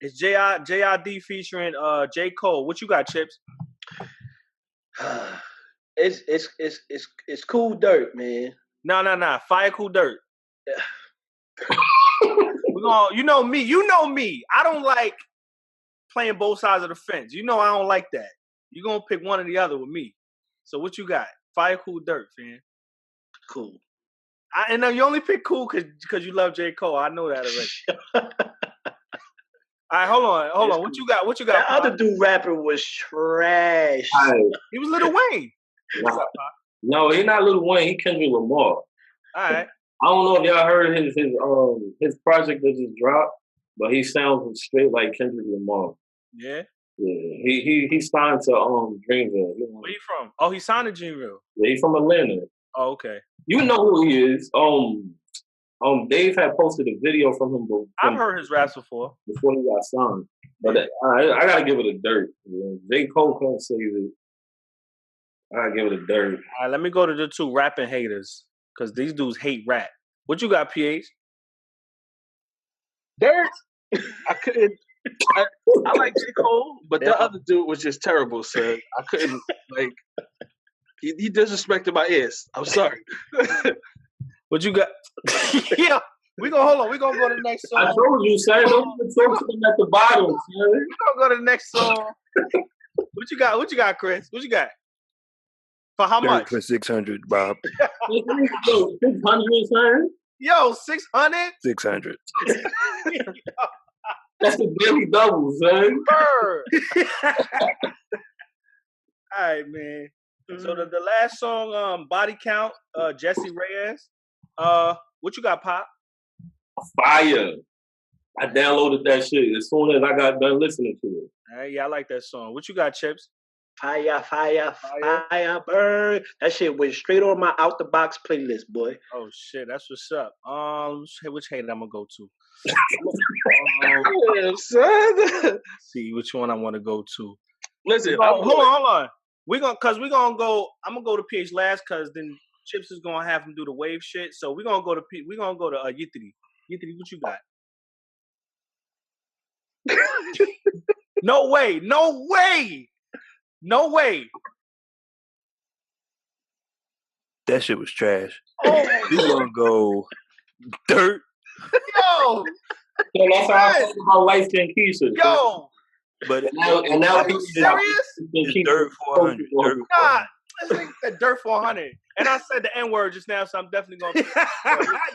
It's J.I.D. featuring J. Cole. What you got, Chips? It's cool dirt, man. No. Fire cool dirt. You know me. I don't like playing both sides of the fence. You know I don't like that. You're going to pick one or the other with me. So what you got? Fire cool dirt, fam. Cool. And you only pick cool because you love J. Cole. I know that already. All right, hold on. What you got? That other dude rapper was trash. He was Lil Wayne. No, he's not Lil Wayne. He Kendrick Lamar. All right. I don't know if y'all heard his project that just dropped, but he sounds straight like Kendrick Lamar. Yeah. Yeah. He signed to Dreamville. Where you from? Oh, he signed to Dreamville. Yeah, he's from Atlanta. Oh, okay. You know who he is. Dave had posted a video from him. I've heard his raps before he got signed. But I gotta give it a dirt. J. Cole can't save it. I gotta give it a dirt. All right, let me go to the 2 rapping haters because these dudes hate rap. What you got, PH? Dirt. I couldn't. I like J. Cole, but the other dude was just terrible, sir. I couldn't He disrespected my ears. I'm sorry. What you got? Yeah. We gonna go to the next song. I told you, son. Don't even talk to them at the bottom, son. We gonna go to the next song. What you got, Chris? What you got? For how much? For 600, Bob. 600, son. Yo, 600? 600. That's the daily double, son. Bird. All right, man. So the last song, Body Count, Jessie, Reyez. What you got, Pop? Fire. I downloaded that shit as soon as I got done listening to it. All right, yeah, I like that song. What you got, Chips? Fire, burn. That shit went straight on my out the box playlist, boy. Oh shit, that's what's up. Which hater I'm gonna go to? Yeah, son. See which one I want to go to. Listen, hold on. We gonna go. I'm gonna go to PH last, cause then Chips is gonna have him do the wave shit. So we're gonna go to Yitri. Yitri, what you got? No way. That shit was trash. Oh, We gonna go dirt. yo, So that's how I feel about light skin Keisha. yo. But And now Are you serious? it's dirt 400. Dirt Nah, this nigga said dirt 400, and I said the N word just now, so I'm definitely gonna.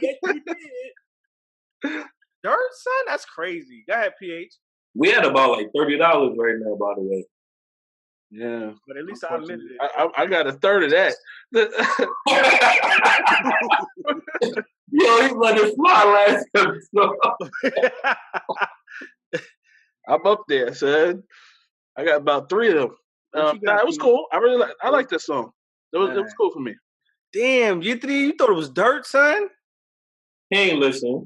Yes, you did. Dirt, son, that's crazy. Go ahead, PH. we had about like $30 right now, by the way. yeah. But at least I admitted it. I got a third of that. Yo, he let it fly last episode. I'm up there, son. I got about 3 of them. What you got, It was Pete? cool. I like this song. It was cool for me. Damn, you thought it was dirt, son? He ain't listen.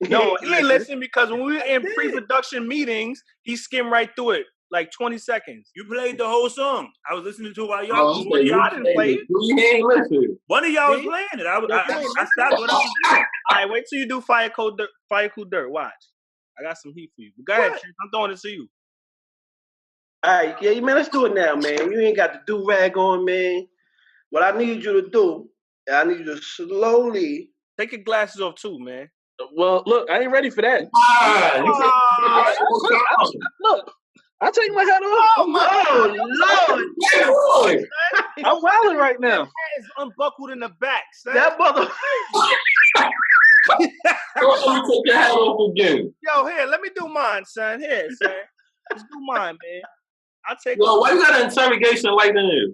No, he ain't listening because when we were in pre-production meetings, he skimmed right through it, like 20 seconds. You played the whole song. I was listening to it while Oh, y'all. I didn't play it. He ain't listen. One of y'all was See? playing it. I I stopped what I was doing. All right, wait till you do Fire Cool Dirt. Watch. I got some heat for you. But go ahead, What? Chief. I'm throwing it to you. All right, yeah, man, let's do it now, man. You ain't got the do-rag on, man. What I need you to do, I need you to slowly. Take your glasses off too, man. Well, look, I ain't ready for that. Look, I take my hat off. Oh, Lord. I'm wilding right now. It's unbuckled in the back, son. That mother. Don't take your hat off again. Yo, here, let me do mine, son. Here, son. Let's do mine, man. I'll take Yo, why you got an interrogation light in here?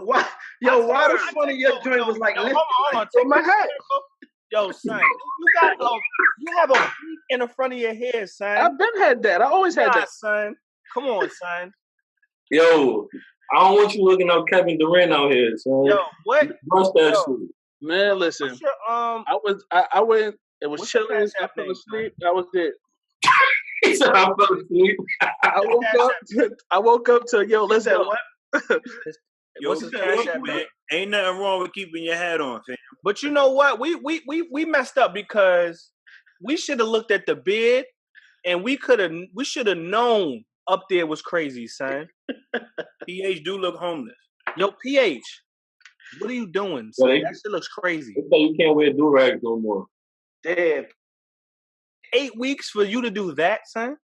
Why the front of your joint was like lifted? Hold on. Take my hat. Yo, son, you have a beak in the front of your head, son. I've been had that. I always had that. Son. Come on, son. Yo, I don't want you looking up Kevin Durant out here, son. Yo, what? Brush that shit. Man, listen. What's your, I went. It was what's your chilling. Cash I App fell name, asleep. I was dead. He said I fell asleep. I woke up to yo. Let's go. What's his Cash App name? Ain't nothing wrong with keeping your hat on, fam. But you know what? We messed up because we should have looked at the bid and we should have known up there was crazy, son. PH do look homeless. Yo, PH, what are you doing? Well, Son? That shit looks crazy. They say you can't wear do-rags no more. Damn. 8 weeks for you to do that, son?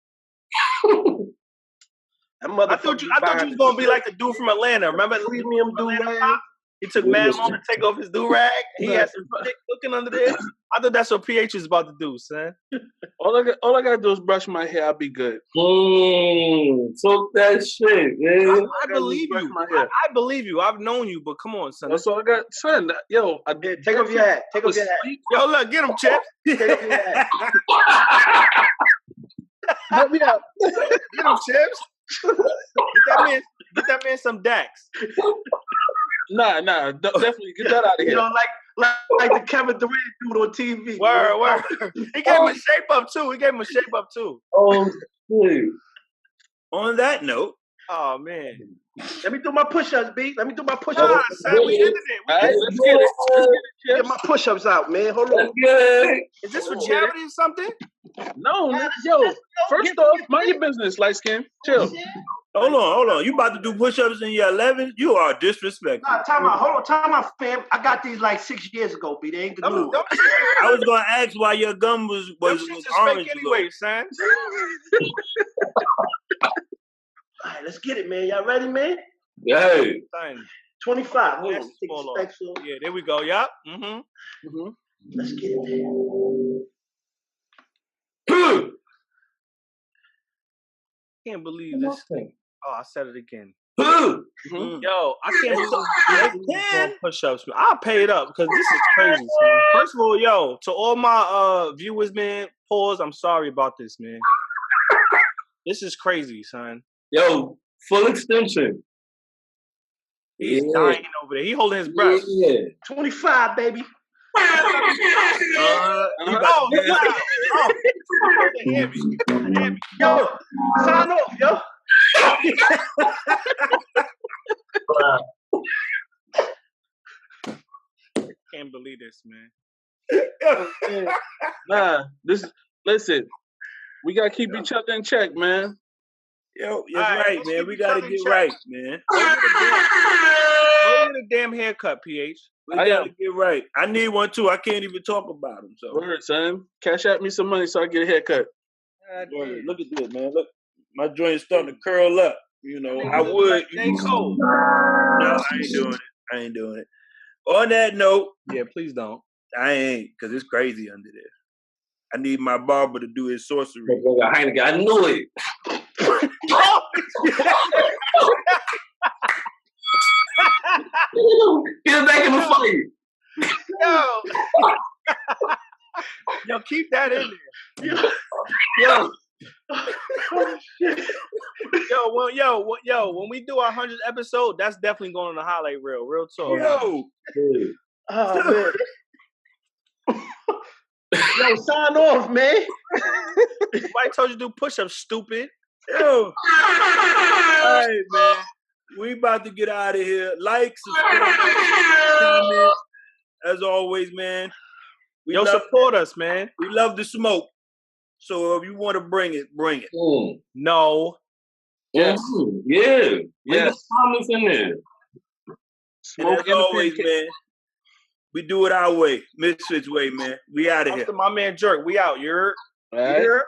That I thought you was gonna be like the dude from Atlanta. Remember the premium do-rag? He took mad long to take off his do-rag. He had some dick looking under there. I thought that's what PH is about to do, son. All I gotta do is brush my hair. I'll be good. Talk that shit, man. I believe you. I believe you. I've known you, but come on, son. That's all I got. Son, yo, I did. Take off your hat. Take off your hat. Yo, look, get him, Chips. Take off your hat. Help me out. Get him, Chips. Get that man some Dax. Nah, definitely get that out of here. You know, like the Kevin Durant dude on TV. Word. He gave him a shape up too. Oh, shit. On that note, oh man. Let me do my push-ups, B. Let me do my Nah, push-ups. son, we ended it. All right, let's get it. Get my push-ups out, man. Hold on. Is this for charity or something? No, yo. First off, mind your business, light skin. Chill. hold on. You about to do push-ups in your 11s? You are disrespectful. Nah, time out. Hold on. Time out, fam. I got these like 6 years ago, B. They ain't the new one. I was gonna ask why your gum was Just orange. fake anyway, son. All right, let's get it, man. Y'all ready, man? Hey. Son. 25. Hold on. Yes, Take fall the off. specs off. Yeah, there we go. Yup. Mm-hmm. Let's get it, man. Can't believe this. Oh, I said it again. Mm-hmm. Yo, I can't believe this. Push-ups. I'll pay it up because this is crazy, man. First of all, yo, to all my viewers, man, pause. I'm sorry about this, man. This is crazy, son. Yo, full extension. He's dying over there. He holding his breath. Yeah. 25, baby. He about to Yo, sign off, yo. Can't believe this, man. Nah, listen. We gotta keep each other in check, man. Yo, that's right, man. We gotta get right, man. Go get a damn haircut, PH. We gotta get right. I need one too. I can't even talk about them. So Word, son. Cash out me some money so I get a haircut. Word. Look at this, man. Look, my joint's starting to curl up. You know, I would. Cold. No, I ain't doing it. On that note, Yeah, please don't. I ain't, because it's crazy under there. I need my barber to do his sorcery. Heineken, I knew it. Get back in the fight. Yo, keep that in there. When we do our 100th episode, that's definitely going on the highlight reel. Real talk. Oh, man. Yo, sign off, man. Somebody told you to do push-ups, stupid. Yo. All right, man. We about to get out of here. Like, subscribe, comment. As always, man. Support us, man. We love the smoke. So if you want to bring it, bring it. No. Yes. Yeah. Yes. Comments in there. And as always, man, we do it our way. Mizfitz way, man. We out of here. After my man Jerk, we out. You heard? All right.